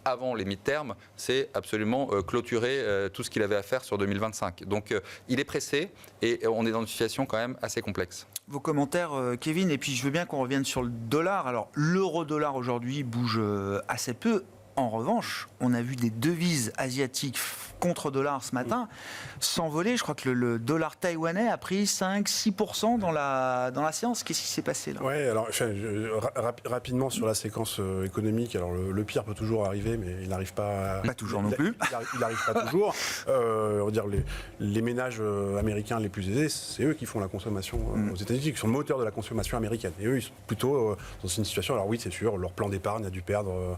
avant les mi-termes, c'est absolument clôturer tout ce qu'il avait à faire sur 2025. Donc, il est pressé et on est dans une situation quand même assez complexe. Vos commentaires, Kevin, et puis je veux bien qu'on revienne sur le dollar. Alors, l'euro-dollar aujourd'hui bouge assez peu. En revanche, on a vu des devises asiatiques contre dollar ce matin s'envoler. Je crois que le dollar taïwanais a pris 5-6% dans la séance. Qu'est-ce qui s'est passé là? Oui, alors rapidement sur la séquence économique. Alors le pire peut toujours arriver, mais il n'arrive pas. Pas toujours non plus. Il n'arrive pas toujours. On va dire les ménages américains les plus aisés, c'est eux qui font la consommation aux États-Unis, qui sont le moteur de la consommation américaine. Et eux, ils sont plutôt dans une situation. Alors oui, c'est sûr, leur plan d'épargne a dû perdre.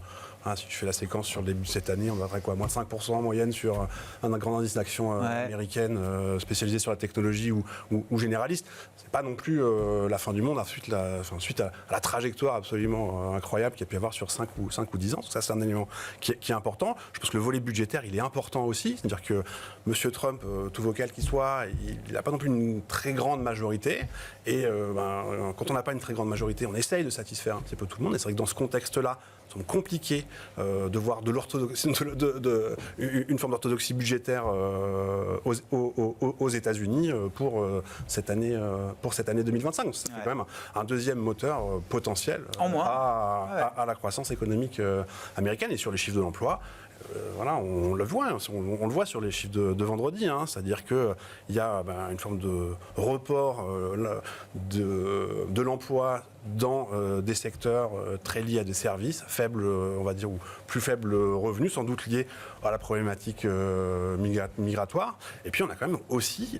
Si tu fais la séquence sur le début de cette année, on va être moins de 5% en moyenne sur un grand indice d'action américaine spécialisé sur la technologie ou généraliste. C'est pas non plus la fin du monde suite à la trajectoire absolument incroyable qu'il y a pu y avoir sur 5 ou 10 ans. Ça, c'est un élément qui est important. Je pense que le volet budgétaire, il est important aussi. C'est-à-dire que M. Trump, tout vocal qu'il soit, il n'a pas non plus une très grande majorité. Et quand on n'a pas une très grande majorité, on essaye de satisfaire un petit peu tout le monde. Et c'est vrai que dans ce contexte-là, c'est compliqué de voir de l'orthodoxie, une forme d'orthodoxie budgétaire aux États-Unis pour cette année 2025. Ça fait quand même un deuxième moteur potentiel à la croissance économique américaine. Et sur les chiffres de l'emploi, on le voit sur les chiffres de vendredi, c'est-à-dire qu'il y a une forme de report de l'emploi dans des secteurs très liés à des services, faibles, on va dire, ou plus faibles revenus, sans doute liés à la problématique migratoire. Et puis on a quand même aussi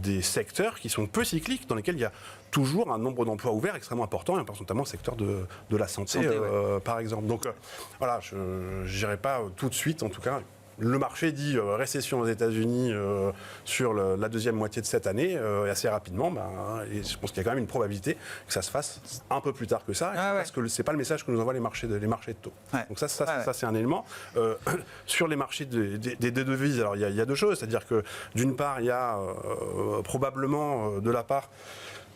des secteurs qui sont peu cycliques, dans lesquels il y a toujours un nombre d'emplois ouverts extrêmement important, et notamment le secteur de la santé, par exemple. Donc je n'irai pas tout de suite, en tout cas, le marché dit récession aux États-Unis sur la deuxième moitié de cette année, et assez rapidement, et je pense qu'il y a quand même une probabilité que ça se fasse un peu plus tard que ça, parce que c'est pas le message que nous envoient les marchés de taux. Donc ça c'est un élément. Sur les marchés des devises, alors il y a deux choses, c'est-à-dire que d'une part, il y a probablement de la part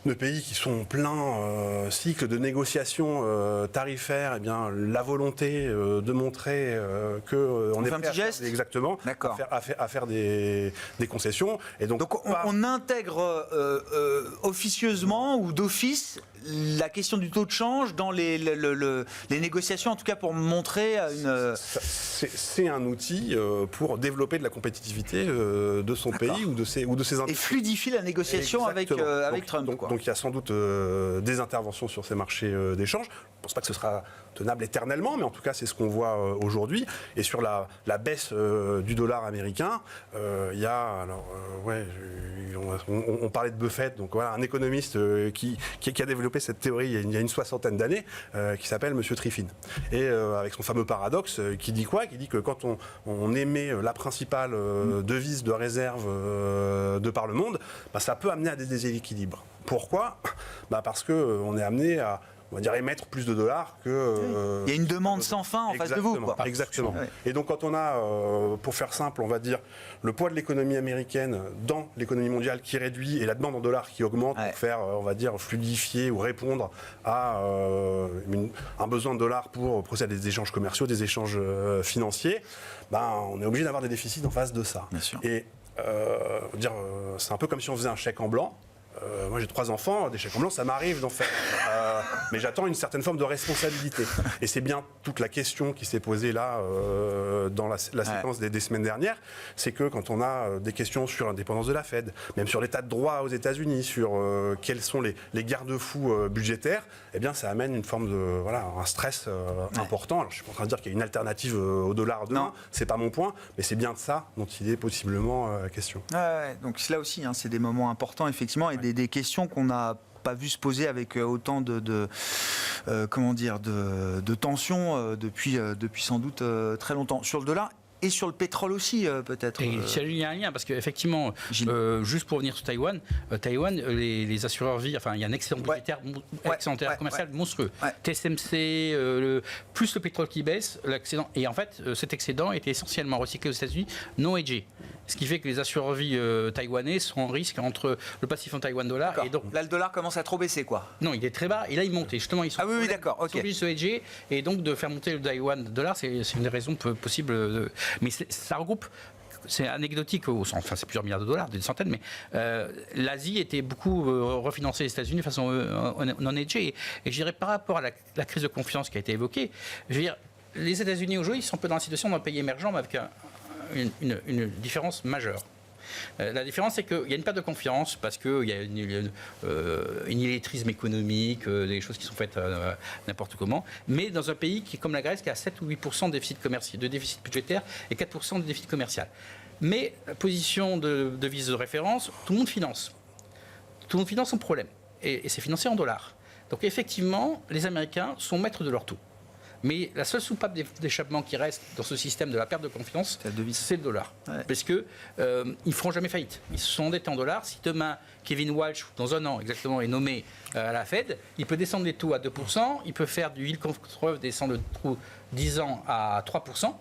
de pays qui sont en plein cycle de négociations tarifaires, eh bien, la volonté de montrer qu'on est prêt à faire des concessions. Et donc on intègre officieusement ou d'office la question du taux de change dans les négociations, en tout cas pour montrer une... C'est un outil pour développer de la compétitivité de son pays ou de ses industries. Et fluidifier la négociation avec Trump. Donc il y a sans doute des interventions sur ces marchés d'échange. Je ne pense pas que ce sera tenable éternellement, mais en tout cas c'est ce qu'on voit aujourd'hui. Et sur la baisse du dollar américain, il y a... on parlait de Buffett, donc voilà, un économiste qui a développé cette théorie il y a une soixantaine d'années, qui s'appelle Monsieur Triffin. Et avec son fameux paradoxe, qui dit quoi ? Qui dit que quand on émet la principale devise de réserve de par le monde, ça peut amener à des déséquilibres. Pourquoi ? Parce qu'on est amené à, on va dire, émettre plus de dollars que... Il y a une demande sans fin en face de vous. Exactement. Et donc quand on a, pour faire simple, on va dire, le poids de l'économie américaine dans l'économie mondiale qui réduit et la demande en dollars qui augmente pour faire, on va dire, fluidifier ou répondre à un besoin de dollars pour procéder à des échanges commerciaux, des échanges financiers, on est obligé d'avoir des déficits en face de ça. Bien sûr. Et c'est un peu comme si on faisait un chèque en blanc. Moi j'ai 3 enfants, des chèques en blanc ça m'arrive d'en faire, mais j'attends une certaine forme de responsabilité. Et c'est bien toute la question qui s'est posée là dans la séquence des semaines dernières, c'est que quand on a des questions sur l'indépendance de la Fed, même sur l'état de droit aux États-Unis, sur quels sont les garde-fous budgétaires, eh bien ça amène une forme de un stress important. Alors je suis pas en train de dire qu'il y a une alternative au dollar demain, c'est pas mon point, mais c'est bien de ça dont il est possiblement question. Donc là aussi, c'est des moments importants effectivement, et des questions qu'on n'a pas vu se poser avec autant de tension depuis sans doute très longtemps. Sur le dollar et sur le pétrole aussi, peut-être. Et il y a un lien, parce qu'effectivement, juste pour revenir sur Taïwan, les assureurs vie, il y a un excédent budgétaire, commercial monstrueux. TSMC, plus le pétrole qui baisse, l'excédent. Et en fait, cet excédent était essentiellement recyclé aux États-Unis, non hedgé. Ce qui fait que les assureurs vie taïwanais sont en risque entre le passif en Taïwan dollar et donc. Là, le dollar commence à trop baisser, quoi. Non, il est très bas et là, il monte. Et justement, ils sont d'accord. Ils sont obligés de se hedger et donc de faire monter le Taïwan dollar, c'est une des raisons possibles. Mais ça regroupe. C'est anecdotique au sens, c'est plusieurs milliards de dollars, des centaines, mais l'Asie était beaucoup refinancée les États-Unis de façon non hedgée. Et je dirais par rapport à la crise de confiance qui a été évoquée, je veux dire, les États-Unis aujourd'hui, ils sont un peu dans la situation d'un pays émergent, mais avec une différence majeure. La différence, c'est qu'il y a une perte de confiance parce qu'il y a une illettrisme économique, des choses qui sont faites n'importe comment, mais dans un pays qui, comme la Grèce, qui a 7 ou 8% de déficit budgétaire et 4% de déficit commercial. Mais position de devise de référence, tout le monde finance. Tout le monde finance son problème. Et c'est financé en dollars. Donc effectivement, les Américains sont maîtres de leur taux. Mais la seule soupape d'échappement qui reste dans ce système de la perte de confiance, c'est le dollar. Parce qu'ils ne feront jamais faillite. Ils se sont endettés en dollars. Si demain, Kevin Walsh, dans un an exactement, est nommé à la Fed, il peut descendre les taux à 2%, il peut faire du yield curve, descendre le taux 10 ans à 3%.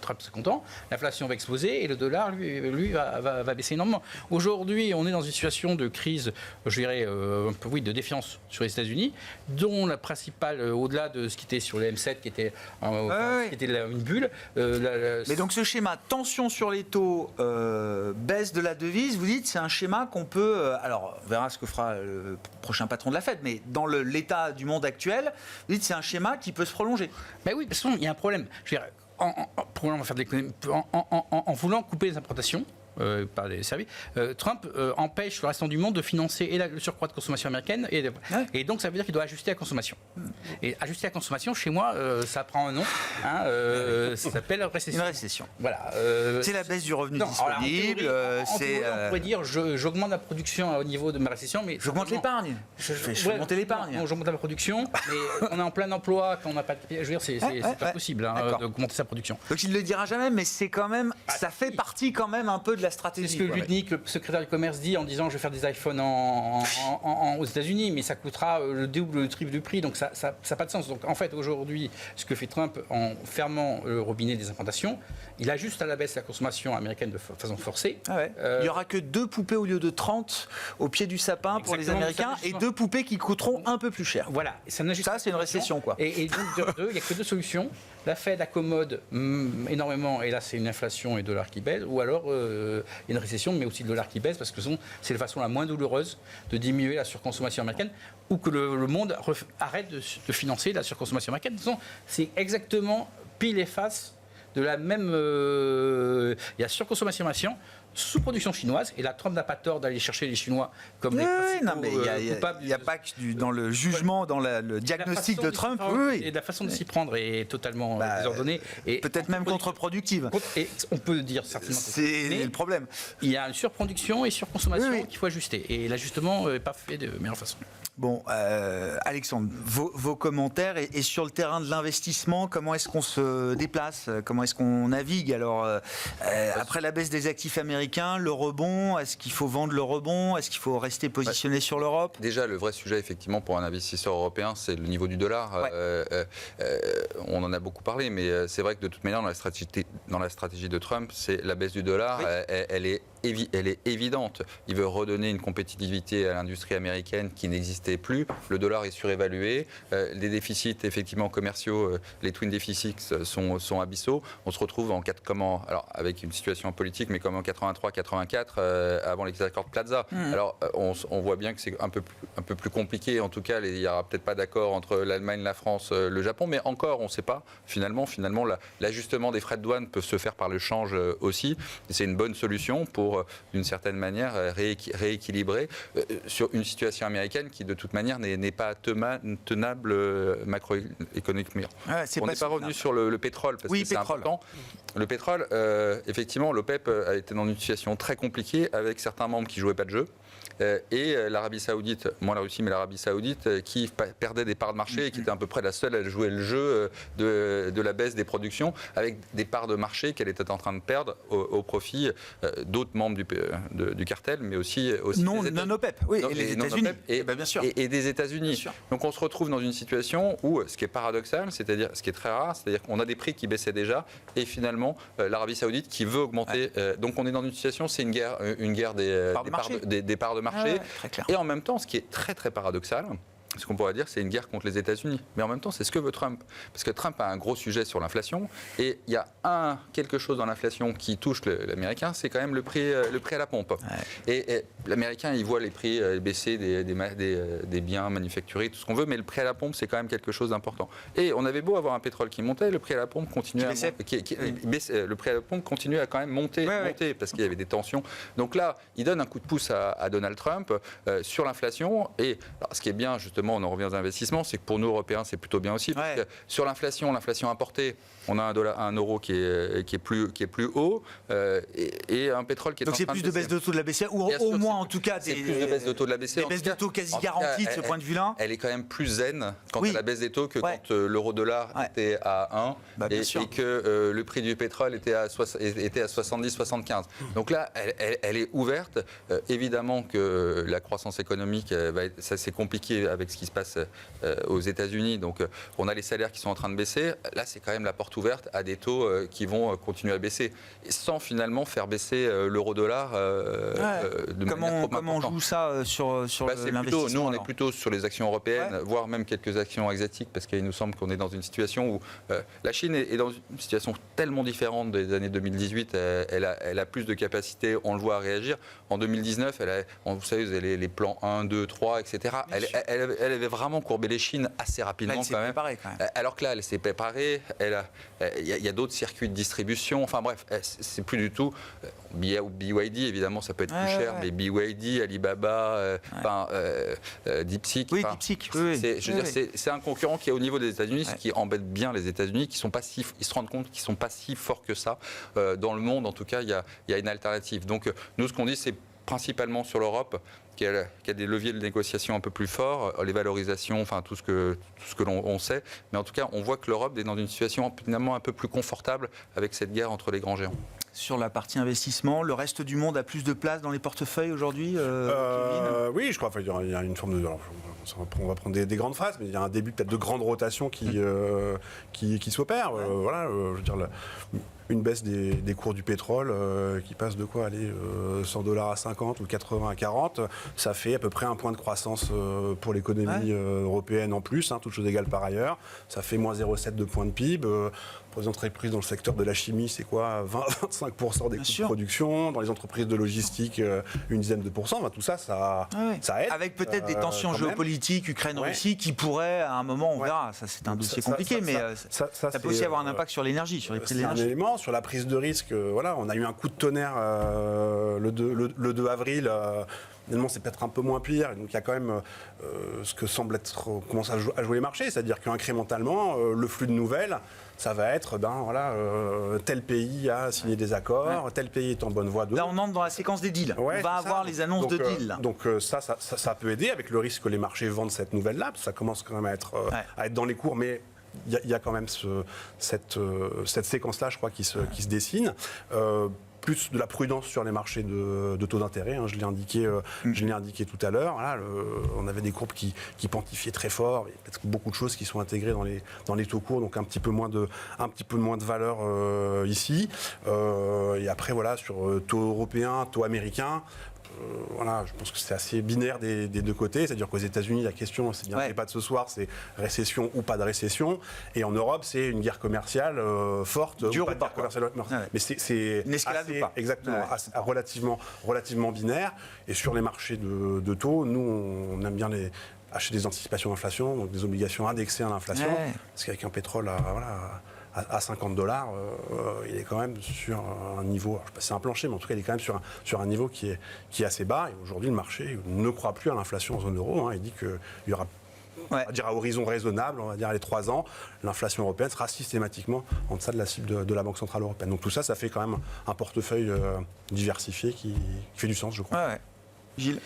Trump est content, l'inflation va exploser et le dollar, lui va baisser énormément. Aujourd'hui, on est dans une situation de crise, je dirais, de défiance sur les États-Unis, dont la principale, au-delà de ce qui était sur les M7, qui était une bulle. Mais donc ce schéma, tension sur les taux, baisse de la devise, vous dites, c'est un schéma qu'on peut... alors, on verra ce que fera le prochain patron de la Fed, mais dans l'état du monde actuel, vous dites, c'est un schéma qui peut se prolonger. Ben oui, parce qu'il y a un problème. Je veux dire, en voulant couper les importations, par les services, Trump empêche le restant du monde de financer et le surcroît de consommation américaine, et donc ça veut dire qu'il doit ajuster la consommation. Et ajuster la consommation, chez moi, ça prend un nom, ça s'appelle récession. Une récession. Voilà. C'est la baisse du revenu Non, alors, disponible. en théorie, on pourrait dire j'augmente la production au niveau de ma récession, mais J'augmente l'épargne. Je fais monter l'épargne. Non, j'augmente la production, mais on est en plein emploi, quand on n'a pas de... Je veux dire, c'est pas possible d'augmenter sa production. Donc il ne le dira jamais, mais c'est quand même, ça fait partie quand même un peu de la C'est stratégie. ce que Lutnick, le secrétaire du commerce, dit en disant je vais faire des iPhones aux États-Unis, mais ça coûtera le double, le triple du prix, donc ça n'a pas de sens. Donc en fait, aujourd'hui, ce que fait Trump en fermant le robinet des importations, il ajuste à la baisse la consommation américaine de façon forcée. Il n'y aura que 2 poupées au lieu de 30 au pied du sapin pour les Américains et 2 poupées qui coûteront un peu plus cher. Voilà. Ça, c'est une récession, quoi. Et donc, il n'y a que 2 solutions. La Fed accommode énormément, et là, c'est une inflation et dollar qui baisse, ou alors une récession, mais aussi le dollar qui baisse, parce que c'est la façon la moins douloureuse de diminuer la surconsommation américaine, ou que le monde arrête de financer la surconsommation américaine. De toute façon, c'est exactement pile et face de la même... Il y a surconsommation américaine, sous-production chinoise, et là, Trump n'a pas tort d'aller chercher les Chinois comme les principaux coupables. Il n'y a pas que dans le jugement, dans le diagnostic de Trump. Et la façon de s'y prendre est totalement désordonnée. Et peut-être même contre-productive. Et on peut dire certainement. C'est le problème. Il y a une surproduction et surconsommation qu'il faut ajuster. Et l'ajustement n'est pas fait de meilleure façon. Bon, Alexandre, vos commentaires et sur le terrain de l'investissement, comment est-ce qu'on se déplace? Comment est-ce qu'on navigue? Alors, après la baisse des actifs américains, le rebond, est-ce qu'il faut vendre le rebond? Est-ce qu'il faut rester positionné sur l'Europe? Déjà, le vrai sujet, effectivement, pour un investisseur européen, c'est le niveau du dollar. On en a beaucoup parlé, mais c'est vrai que de toute manière, dans la stratégie de Trump, c'est la baisse du dollar, elle est évidente. Il veut redonner une compétitivité à l'industrie américaine qui n'existait plus. Le dollar est surévalué. Les déficits, effectivement, commerciaux, les twin déficits sont abyssaux. On se retrouve alors, avec une situation politique, mais comme en 83-84, avant les accords de Plaza. Alors, on voit bien que c'est un peu plus compliqué. En tout cas, il n'y aura peut-être pas d'accord entre l'Allemagne, la France, le Japon, mais encore, on ne sait pas. Finalement, l'ajustement des frais de douane peut se faire par le change aussi. C'est une bonne solution pour, d'une certaine manière, rééquilibrer sur une situation américaine qui, de toute manière, n'est pas tenable macroéconomiquement. On n'est pas revenu sur le pétrole, parce que c'est important. Le pétrole, effectivement, l'OPEP a été dans une situation très compliquée avec certains membres qui ne jouaient pas de jeu. Et l'Arabie Saoudite, moins la Russie, mais l'Arabie Saoudite, qui perdait des parts de marché et qui était à peu près la seule à jouer le jeu de la baisse des productions, avec des parts de marché qu'elle était en train de perdre au profit d'autres membres du cartel, mais aussi non OPEP, et les États-Unis, bien sûr, et des États-Unis. Donc on se retrouve dans une situation où, ce qui est paradoxal, c'est-à-dire ce qui est très rare, c'est-à-dire qu'on a des prix qui baissaient déjà, et finalement l'Arabie Saoudite qui veut augmenter. Donc on est dans une situation, c'est une guerre des parts de marché. Et en même temps, ce qui est très très paradoxal, ce qu'on pourrait dire, c'est une guerre contre les États-Unis. Mais en même temps, c'est ce que veut Trump. Parce que Trump a un gros sujet sur l'inflation. Et il y a quelque chose dans l'inflation qui touche l'Américain, c'est quand même le prix à la pompe. Et l'Américain, il voit les prix baisser des biens manufacturés, tout ce qu'on veut, mais le prix à la pompe, c'est quand même quelque chose d'important. Et on avait beau avoir un pétrole qui montait, le prix à la pompe continuait le prix à la pompe continuait à quand même monter parce qu'il y avait des tensions. Donc là, il donne un coup de pouce à Donald Trump sur l'inflation. Et alors, ce qui est bien, justement, on en revient aux investissements, c'est que pour nous Européens c'est plutôt bien aussi, parce que sur l'inflation importée, on a un euro qui est plus haut et un pétrole qui est donc c'est plus de baisse de taux de la BCE, ou au moins en tout cas plus de baisse de taux de la BCE, des baisses de taux quasi garanties de ce point de vue-là. Elle est quand même plus zen quant à la baisse des taux que quand l'euro-dollar était à 1 et que le prix du pétrole était à 70-75. Donc là, elle est ouverte. Évidemment que la croissance économique, ça c'est compliqué avec ce qui se passe aux États-Unis. Donc, on a les salaires qui sont en train de baisser. Là, c'est quand même la porte ouverte à des taux qui vont continuer à baisser, sans finalement faire baisser l'euro-dollar de manière trop importante. Comment on joue ça sur l'investissement? Nous, on est plutôt sur les actions européennes, voire même quelques actions asiatiques, parce qu'il nous semble qu'on est dans une situation où la Chine est dans une situation tellement différente des années 2018. Elle a plus de capacité, on le voit, à réagir. En 2019, vous savez, les plans 1, 2, 3, etc. elle avait vraiment courbé les chines assez rapidement. Là, elle s'est préparée, quand même. Alors que là, elle s'est préparée. Il y a d'autres circuits de distribution. Enfin bref, c'est plus du tout. BYD, évidemment, ça peut être plus cher, mais BYD, Alibaba, DeepSeek. Oui, DeepSeek. C'est un concurrent qui est au niveau des États-Unis, ce qui embête bien les États-Unis, ils se rendent compte qu'ils ne sont pas si forts que ça. Dans le monde, en tout cas, il y a une alternative. Donc, nous, ce qu'on dit, c'est principalement sur l'Europe, qui a des leviers de négociation un peu plus forts, les valorisations, enfin tout ce que l'on sait. Mais en tout cas, on voit que l'Europe est dans une situation finalement un peu plus confortable avec cette guerre entre les grands géants. Sur la partie investissement, le reste du monde a plus de place dans les portefeuilles aujourd'hui, Kevin ? Oui, je crois. Enfin, il y a une forme de... On va prendre des grandes phrases, mais il y a un début peut-être de grande rotation qui s'opère. Voilà, je veux dire, une baisse des cours du pétrole qui passe de quoi aller $100 à 50 ou 80 à 40, ça fait à peu près un point de croissance pour l'économie européenne en plus, toutes choses égales par ailleurs. Ça fait moins 0,7 de points de PIB. Pour les entreprises dans le secteur de la chimie, c'est quoi 20-25% des coûts de production. Dans les entreprises de logistique, une dizaine de pourcents. Tout ça, ça aide. Avec peut-être des tensions géopolitiques, Ukraine-Russie, qui pourraient, à un moment, on verra. Ça, c'est un dossier compliqué, mais ça peut aussi avoir un impact sur l'énergie, sur les prix de l'énergie. C'est un élément. Sur la prise de risque, on a eu un coup de tonnerre le 2 avril. Finalement, c'est peut-être un peu moins pire. Donc, il y a quand même ce que semble commence à jouer les marchés, c'est-à-dire qu'incrémentalement, le flux de nouvelles, ça va être, tel pays a signé des accords, tel pays est en bonne voie de... Là, on entre dans la séquence des deals. On va avoir les annonces de deals. Donc ça peut aider, avec le risque que les marchés vendent cette nouvelle-là, parce que ça commence quand même à être dans les cours, mais il y a quand même cette séquence-là, je crois, qui se dessine. Plus de la prudence sur les marchés de taux d'intérêt, je l'ai indiqué tout à l'heure. Voilà, on avait des courbes qui pontifiaient très fort, il y a peut-être beaucoup de choses qui sont intégrées dans les taux courts, donc un petit peu moins de valeur ici. Et après, voilà, sur taux européen, taux américain, je pense que c'est assez binaire des deux côtés, c'est-à-dire qu'aux États-Unis, la question, c'est bien le débat de ce soir, c'est récession ou pas de récession, et en Europe, c'est une guerre commerciale forte, dure ou pas de guerre commerciale. Mais c'est une escalade assez, ou pas. exactement, relativement binaire. Et sur les marchés de taux, nous, on aime bien acheter des anticipations d'inflation, donc des obligations indexées à l'inflation, parce qu'avec un pétrole à $50, il est quand même sur un niveau, je ne sais pas si c'est un plancher, mais en tout cas, il est quand même sur un niveau qui est assez bas. Et aujourd'hui, le marché ne croit plus à l'inflation en zone euro. Il dit qu'il y aura, on va dire à horizon raisonnable, on va dire les 3 ans, l'inflation européenne sera systématiquement en deçà de la cible de la Banque Centrale Européenne. Donc tout ça, ça fait quand même un portefeuille diversifié qui fait du sens, je crois. Gilles,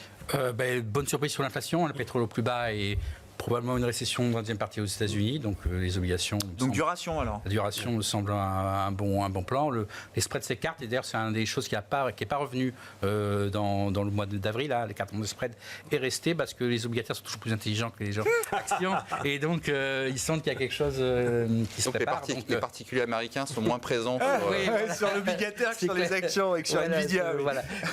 bonne surprise sur l'inflation, le pétrole au plus bas et probablement une récession dans la deuxième partie aux États-Unis, donc les obligations. Donc duration alors. La duration me semble un bon plan. Les spreads s'écartent et d'ailleurs c'est une des choses qui n'est pas revenu dans le mois d'avril. Les cartes de spread est resté parce que les obligataires sont toujours plus intelligents que les gens actions et donc ils sentent qu'il y a quelque chose qui se prépare. Les particuliers américains sont moins présents sur l'obligataire que sur les actions et que sur Nvidia.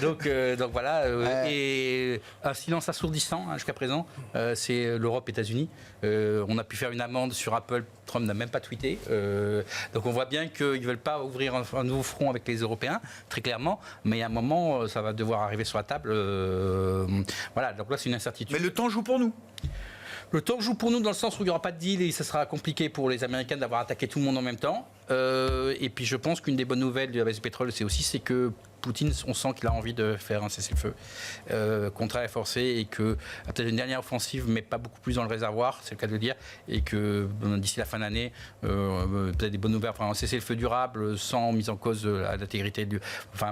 Donc voilà. Et un silence assourdissant jusqu'à présent, c'est l'Europe et États-Unis. On a pu faire une amende sur Apple. Trump n'a même pas tweeté. Donc on voit bien qu'ils ne veulent pas ouvrir un nouveau front avec les Européens, très clairement. Mais à un moment, ça va devoir arriver sur la table. Voilà, donc là, c'est une incertitude. Mais le temps joue pour nous. Le temps joue pour nous dans le sens où il n'y aura pas de deal et ça sera compliqué pour les Américains d'avoir attaqué tout le monde en même temps. Et puis je pense qu'une des bonnes nouvelles de la baisse du pétrole, c'est que Poutine, on sent qu'il a envie de faire un cessez-le-feu contraint et forcé et que peut-être une dernière offensive, mais pas beaucoup plus dans le réservoir, c'est le cas de le dire, et que d'ici la fin d'année, peut-être des bonnes nouvelles, un cessez-le-feu durable sans mise en cause de l'intégrité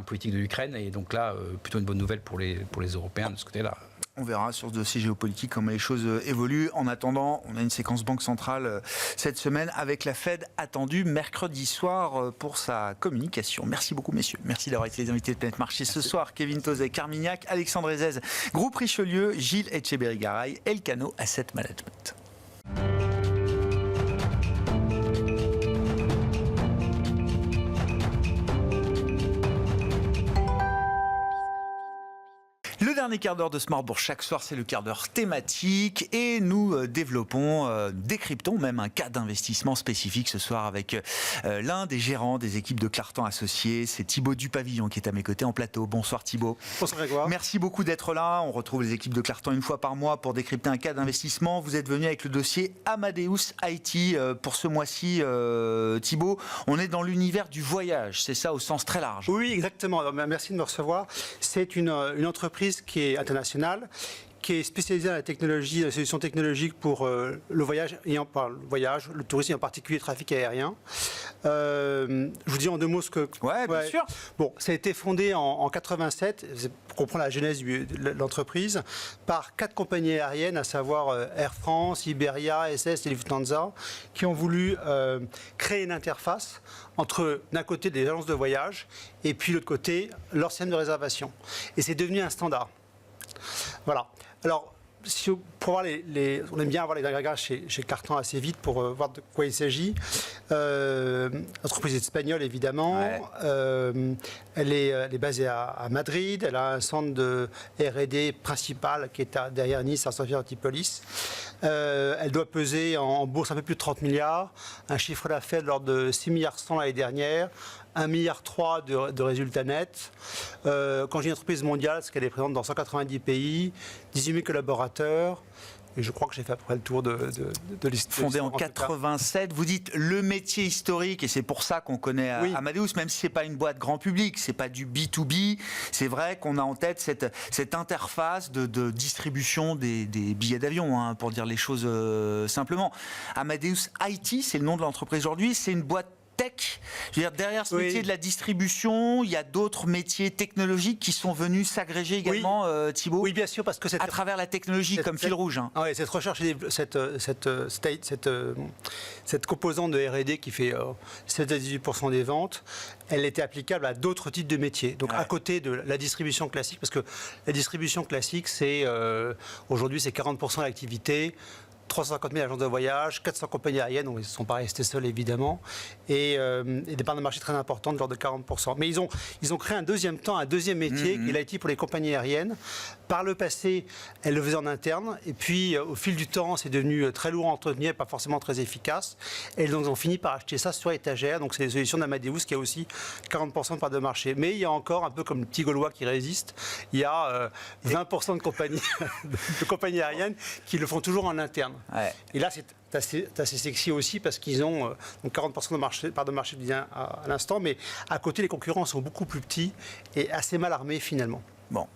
politique de l'Ukraine. Et donc là, plutôt une bonne nouvelle pour les Européens de ce côté-là. On verra sur ce dossier géopolitique comment les choses évoluent. En attendant, on a une séquence Banque Centrale cette semaine avec la Fed attendue mercredi soir pour sa communication. Merci beaucoup, messieurs. Merci d'avoir été les invités de Planète Marché ce soir. Kevin Tauzet, Carmignac, Alexandre Ezez, Groupe Richelieu, Gilles Etcheberry-Garay, Elcano Asset Management. Le dernier quart d'heure de Smart Bourse chaque soir, c'est le quart d'heure thématique et nous décryptons même un cas d'investissement spécifique ce soir avec l'un des gérants des équipes de Clartan Associés, c'est Thibaut Dupavillon qui est à mes côtés en plateau. Bonsoir Thibaut. Bonsoir Grégoire. Merci beaucoup d'être là. On retrouve les équipes de Clartan une fois par mois pour décrypter un cas d'investissement. Vous êtes venu avec le dossier Amadeus IT pour ce mois-ci, Thibaut. On est dans l'univers du voyage, c'est ça au sens très large. Oui, exactement. Alors, merci de me recevoir. C'est une entreprise qui est internationale, qui est spécialisée dans la technologie, la solution technologique pour le voyage, le tourisme et en particulier le trafic aérien. Je vous dis en deux mots ce que... Ouais, bien sûr. Bon, ça a été fondé en 87, pour comprendre la genèse de l'entreprise, par 4 compagnies aériennes, à savoir Air France, Iberia, SS et Lufthansa, qui ont voulu créer une interface entre, d'un côté, des agences de voyage et puis, de l'autre côté, leur système de réservation. Et c'est devenu un standard. Voilà. Alors, pour voir on aime bien avoir les agrégages chez Clartan assez vite pour voir de quoi il s'agit. Entreprise espagnole, évidemment. Ouais. Elle est basée à Madrid. Elle a un centre de R&D principal qui est derrière Nice, à Sofia Antipolis. Elle doit peser en bourse un peu plus de 30 milliards, un chiffre d'affaires de l'ordre de 6,1 milliards l'année dernière, 1,3 milliard de résultats nets. Quand je dis entreprise mondiale, c'est qu'elle est présente dans 190 pays, 18 000 collaborateurs. Et je crois que j'ai fait à peu près le tour de l'histoire. Fondée en 87, vous dites le métier historique, et c'est pour ça qu'on connaît Amadeus, même si ce n'est pas une boîte grand public, ce n'est pas du B2B, c'est vrai qu'on a en tête cette interface de distribution des billets d'avion, hein, pour dire les choses simplement. Amadeus IT, c'est le nom de l'entreprise aujourd'hui, c'est une boîte tech. Je veux dire, derrière ce métier de la distribution, il y a d'autres métiers technologiques qui sont venus s'agréger également, Thibaut. Oui, bien sûr, parce que à travers la technologie comme fil rouge. Hein. Oui, cette recherche, cette composante de R&D qui fait 7 à 18% des ventes, elle était applicable à d'autres types de métiers. Donc à côté de la distribution classique, parce que la distribution classique, c'est aujourd'hui c'est 40% de l'activité. 350 000 agences de voyage, 400 compagnies aériennes, donc ils ne sont pas restés seuls évidemment, et des parts de marché très importantes, de l'ordre de 40%. Mais ils ont créé un deuxième métier, qui est l'IT pour les compagnies aériennes. Par le passé, elles le faisaient en interne, et puis au fil du temps, c'est devenu très lourd à entretenir, pas forcément très efficace. Et donc ils ont fini par acheter ça sur étagère, donc c'est les solutions d'Amadeus qui a aussi 40% de part de marché. Mais il y a encore, un peu comme le petit Gaulois qui résiste, il y a 20% de compagnies aériennes qui le font toujours en interne. Ouais. Et là, c'est assez sexy aussi parce qu'ils ont donc 40% de part de marché bien à l'instant, mais à côté, les concurrents sont beaucoup plus petits et assez mal armés finalement. Bon.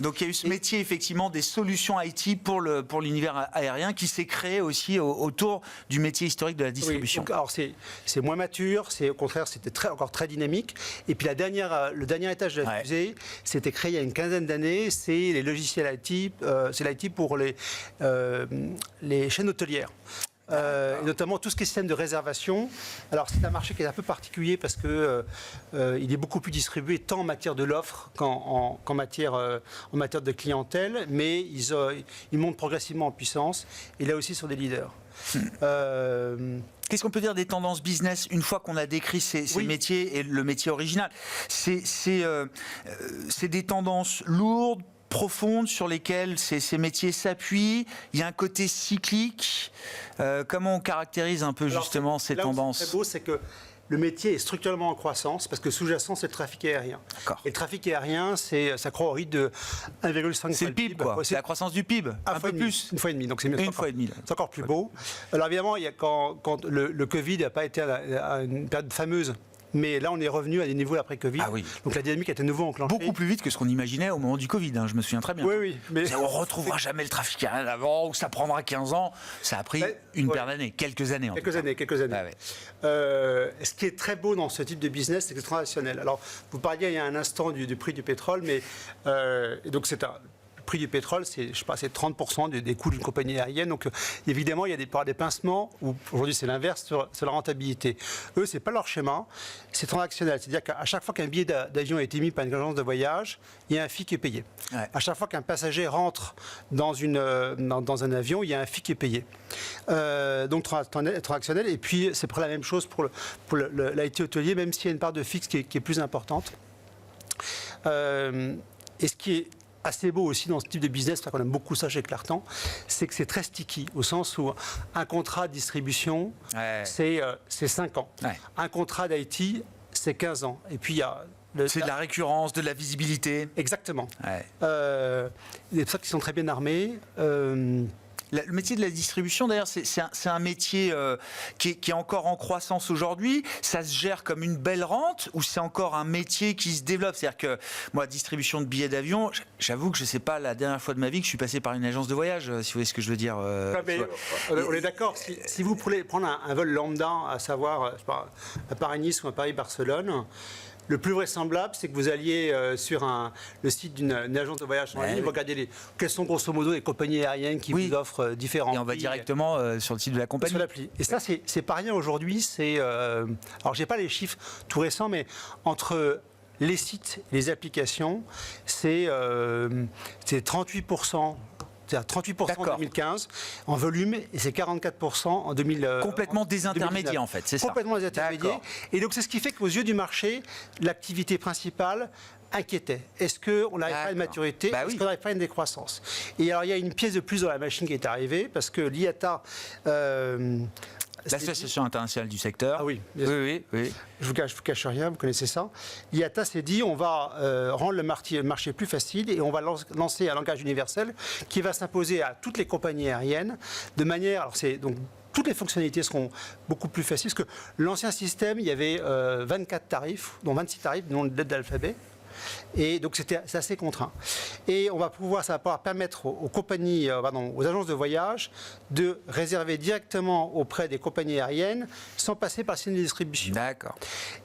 Donc il y a eu ce métier effectivement des solutions IT pour l'univers aérien qui s'est créé aussi autour du métier historique de la distribution. Oui, donc, alors c'est moins mature, au contraire c'était encore très dynamique. Et puis le dernier étage de la fusée, c'était créé il y a une quinzaine d'années, c'est les logiciels IT, c'est l'IT pour les chaînes hôtelières. Et notamment tout ce qui est système de réservation. Alors c'est un marché qui est un peu particulier parce que il est beaucoup plus distribué tant en matière de l'offre qu'en matière de clientèle, mais ils montent progressivement en puissance et là aussi sur des leaders. Qu'est-ce qu'on peut dire des tendances business une fois qu'on a décrit ces métiers et le métier original? C'est des tendances lourdes, profondes sur lesquelles ces métiers s'appuient. Il y a un côté cyclique. Comment on caractérise un peu justement ces tendances? Ce qui est très beau, c'est que le métier est structurellement en croissance parce que sous-jacent, c'est le trafic aérien. Et le trafic aérien, ça croît au rythme de 1,5 fois. C'est le PIB, quoi. C'est la croissance du PIB. Un peu plus. Une fois et demi. Donc c'est mieux. Une fois et demi. C'est encore plus beau. Alors évidemment, quand le Covid n'a pas été à une période fameuse. Mais là, on est revenu à des niveaux après-Covid. Ah oui. Donc la dynamique a été de nouveau enclenchée. Beaucoup plus vite que ce qu'on imaginait au moment du Covid, hein, je me souviens très bien. Oui. Mais on ne retrouvera jamais le trafic aérien d'avant, ou ça prendra 15 ans. Ça a pris une paire d'années, quelques années en tout cas. Quelques années. Ah ouais. Ce qui est très beau dans ce type de business, c'est que c'est transactionnel. Alors, vous parliez il y a un instant du prix du pétrole, mais donc c'est le prix du pétrole, c'est 30% des coûts d'une compagnie aérienne. Donc, évidemment, il y a des pincements, où aujourd'hui, c'est l'inverse sur la rentabilité. Eux, ce n'est pas leur schéma, c'est transactionnel. C'est-à-dire qu'à chaque fois qu'un billet d'avion est émis par une agence de voyage, il y a un fee qui est payé. Ouais. À chaque fois qu'un passager rentre dans un avion, il y a un fee qui est payé. Donc, transactionnel. Et puis, c'est la même chose pour l'IT hôtelier, même s'il y a une part de fixe qui est plus importante. Et ce qui est assez beau aussi dans ce type de business, parce qu'on aime beaucoup ça chez Clartan, c'est que c'est très sticky, au sens où un contrat de distribution, c'est 5 ans. Ouais. Un contrat d'IT, c'est 15 ans. Et puis il y a... C'est de la récurrence, de la visibilité. Exactement. Ouais. Des personnes qui sont très bien armées. Le métier de la distribution, d'ailleurs, c'est un métier qui est encore en croissance aujourd'hui. Ça se gère comme une belle rente ou c'est encore un métier qui se développe? C'est-à-dire que moi, distribution de billets d'avion, j'avoue que je ne sais pas la dernière fois de ma vie que je suis passé par une agence de voyage, si vous voyez ce que je veux dire. On est d'accord. Si vous voulez prendre un vol lambda, à savoir je sais pas, à Paris-Nice ou à Paris-Barcelone, le plus vraisemblable, c'est que vous alliez sur le site d'une agence de voyage en ligne, vous regardez quelles sont grosso modo les compagnies aériennes qui vous offrent différents Et on va prix. directement sur le site de la compagnie. Sur l'appli. Et ça, c'est pas rien aujourd'hui. Alors, j'ai pas les chiffres tout récents, mais entre les sites et les applications, c'est 38%. C'est-à-dire 38% en 2015 en volume et c'est 44% en 2000. Complètement désintermédié 2019. En fait, c'est ça. Complètement désintermédié. D'accord. Et donc c'est ce qui fait qu'aux yeux du marché, l'activité principale inquiétait. Est-ce qu'on n'arrive pas à une maturité? Est-ce qu'on n'arrive pas à une décroissance? Et alors il y a une pièce de plus dans la machine qui est arrivée parce que l'IATA... L'Association internationale du secteur. Ah oui, oui. Je vous cache rien, vous connaissez ça. L'IATA s'est dit, on va rendre le marché plus facile et on va lancer un langage universel qui va s'imposer à toutes les compagnies aériennes de manière... Alors donc toutes les fonctionnalités seront beaucoup plus faciles parce que l'ancien système, il y avait 24 tarifs, dont 26 tarifs, non de lettres d'alphabet. Et donc c'est assez contraint. Et ça va pouvoir permettre aux compagnies, aux agences de voyage de réserver directement auprès des compagnies aériennes sans passer par le système de distribution. D'accord.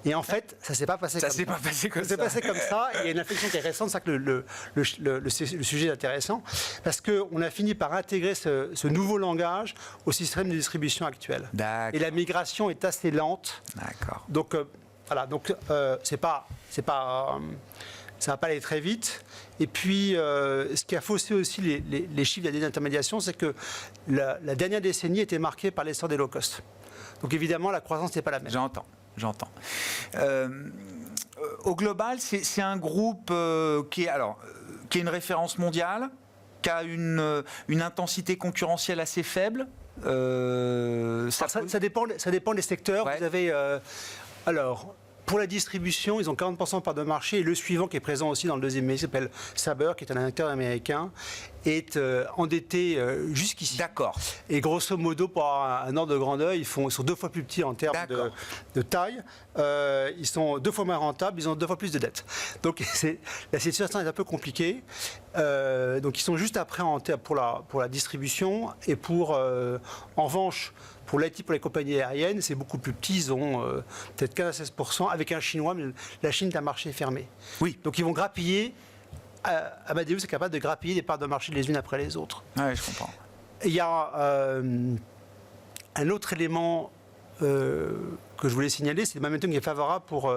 Et en fait, ça ne s'est pas passé comme ça. Ça s'est pas passé comme ça. Ça s'est passé comme ça. Et il y a une réflexion qui est récente, c'est ça que le sujet est intéressant, parce qu'on a fini par intégrer ce nouveau langage au système de distribution actuel. D'accord. Et la migration est assez lente. D'accord. Donc voilà, donc ça va pas aller très vite. Et puis, ce qui a faussé aussi les chiffres de la désintermédiation, c'est que la dernière décennie était marquée par l'essor des low cost. Donc évidemment, la croissance n'est pas la même. J'entends. Au global, c'est un groupe qui est une référence mondiale, qui a une intensité concurrentielle assez faible. Ça dépend des secteurs. Ouais. Vous avez... pour la distribution, ils ont 40% de part de marché. Et le suivant, qui est présent aussi dans le deuxième métier, s'appelle Sabre, qui est un acteur américain, est endetté jusqu'ici. D'accord. Et grosso modo, pour avoir un ordre de grandeur, ils sont 2 fois plus petits en termes de taille. Ils sont 2 fois moins rentables, ils ont 2 fois plus de dettes. Donc la situation est un peu compliquée. Donc ils sont juste après pour la distribution. Et en revanche, pour l'IT, pour les compagnies aériennes, c'est beaucoup plus petit. Ils ont peut-être 15 à 16% avec un Chinois, mais la Chine est un marché fermé. Oui. Donc ils vont grappiller. Amadeus est capable de grappiller des parts de marché les unes après les autres. Oui, je comprends. Il y a un autre élément que je voulais signaler, c'est le momentum qui est favorable pour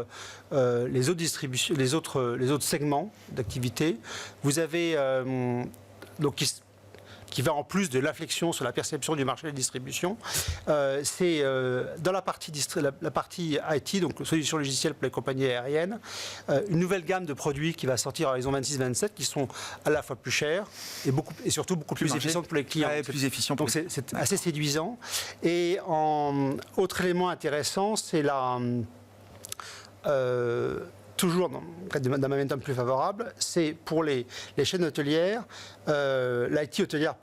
les autres distributions, les autres segments d'activité. Vous avez qui va en plus de l'inflexion sur la perception du marché de la distribution, c'est dans la partie IT, donc solutions logicielles pour les compagnies aériennes, une nouvelle gamme de produits qui va sortir à l'horizon 26-27 qui sont à la fois plus chers et surtout beaucoup plus efficientes pour les clients. Ouais, plus efficient. Donc c'est assez séduisant. Et autre élément intéressant, c'est toujours dans le cadre d'un momentum plus favorable, c'est pour les chaînes hôtelières, l'IT hôtelière,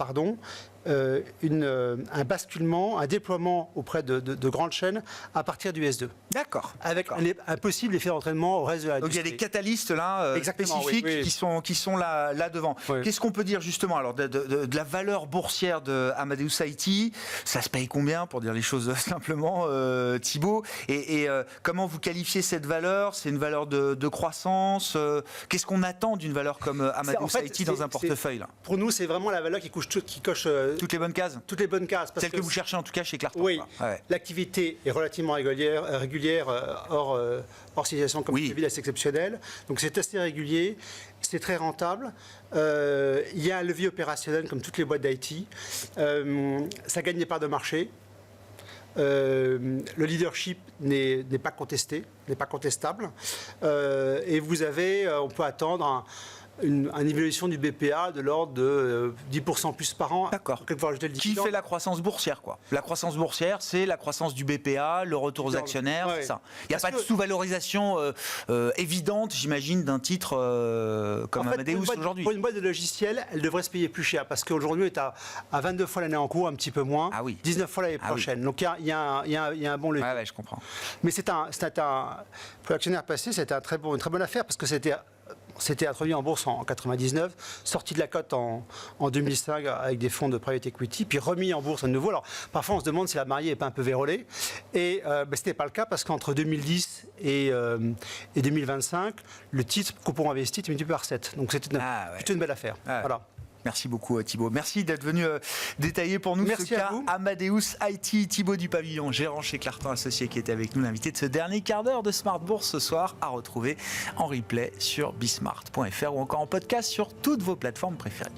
un basculement, un déploiement auprès de grandes chaînes à partir du S2. D'accord. Avec un possible effet d'entraînement au reste de la Donc il y a des catalystes là spécifiques qui sont là devant. Oui. Qu'est-ce qu'on peut dire justement alors de la valeur boursière de Amadeus IT? Ça se paye combien pour dire les choses simplement, Thibaut? Et comment vous qualifiez cette valeur? C'est une valeur de croissance? Qu'est-ce qu'on attend d'une valeur comme Amadeus IT dans un portefeuille là? Pour nous, c'est vraiment la valeur qui coche toutes les bonnes cases? Toutes les bonnes cases. Celles que vous cherchez en tout cas chez Clartan. Oui, ouais. L'activité est relativement régulière hors situation comme je l'ai dit, assez exceptionnelle. Donc c'est assez régulier, c'est très rentable. Il y a un levier opérationnel comme toutes les boîtes d'IT. Ça gagne des parts de marché. Le leadership n'est pas contesté, n'est pas contestable. Et on peut attendre une évolution du BPA de l'ordre de 10% plus par an. D'accord. Quelquefois rajouter le Qui dividende. fait la croissance boursière, quoi. La croissance boursière, c'est la croissance du BPA, le retour aux actionnaires, Ouais. c'est ça. Il n'y a Parce pas de que- sous-valorisation évidente, j'imagine, d'un titre comme En fait, Amadeus aujourd'hui. Pour une boîte de logiciels, elle devrait se payer plus cher parce qu'aujourd'hui, elle est à 22 fois l'année en cours, un petit peu moins, Ah oui. 19 fois l'année Ah oui. prochaine. Donc il y a un bon levier. Ouais, je comprends. Mais pour l'actionnaire passé, c'était une très bonne affaire parce que c'était introduit en bourse en 99, sorti de la cote en 2005 avec des fonds de private equity, puis remis en bourse à nouveau. Alors parfois on se demande si la mariée n'est pas un peu vérolée. Et ce n'était pas le cas parce qu'entre 2010 et 2025, le titre Coupon investi est multiplié par 7. Donc c'était plutôt une belle affaire. Ah ouais. Voilà. Merci beaucoup Thibaut. Merci d'être venu détailler pour nous Merci ce à cas vous. Amadeus IT. Thibaut Dupavillon, gérant chez Clartin Associés, qui était avec nous, l'invité de ce dernier quart d'heure de Smart Bourse ce soir, à retrouver en replay sur bismart.fr ou encore en podcast sur toutes vos plateformes préférées.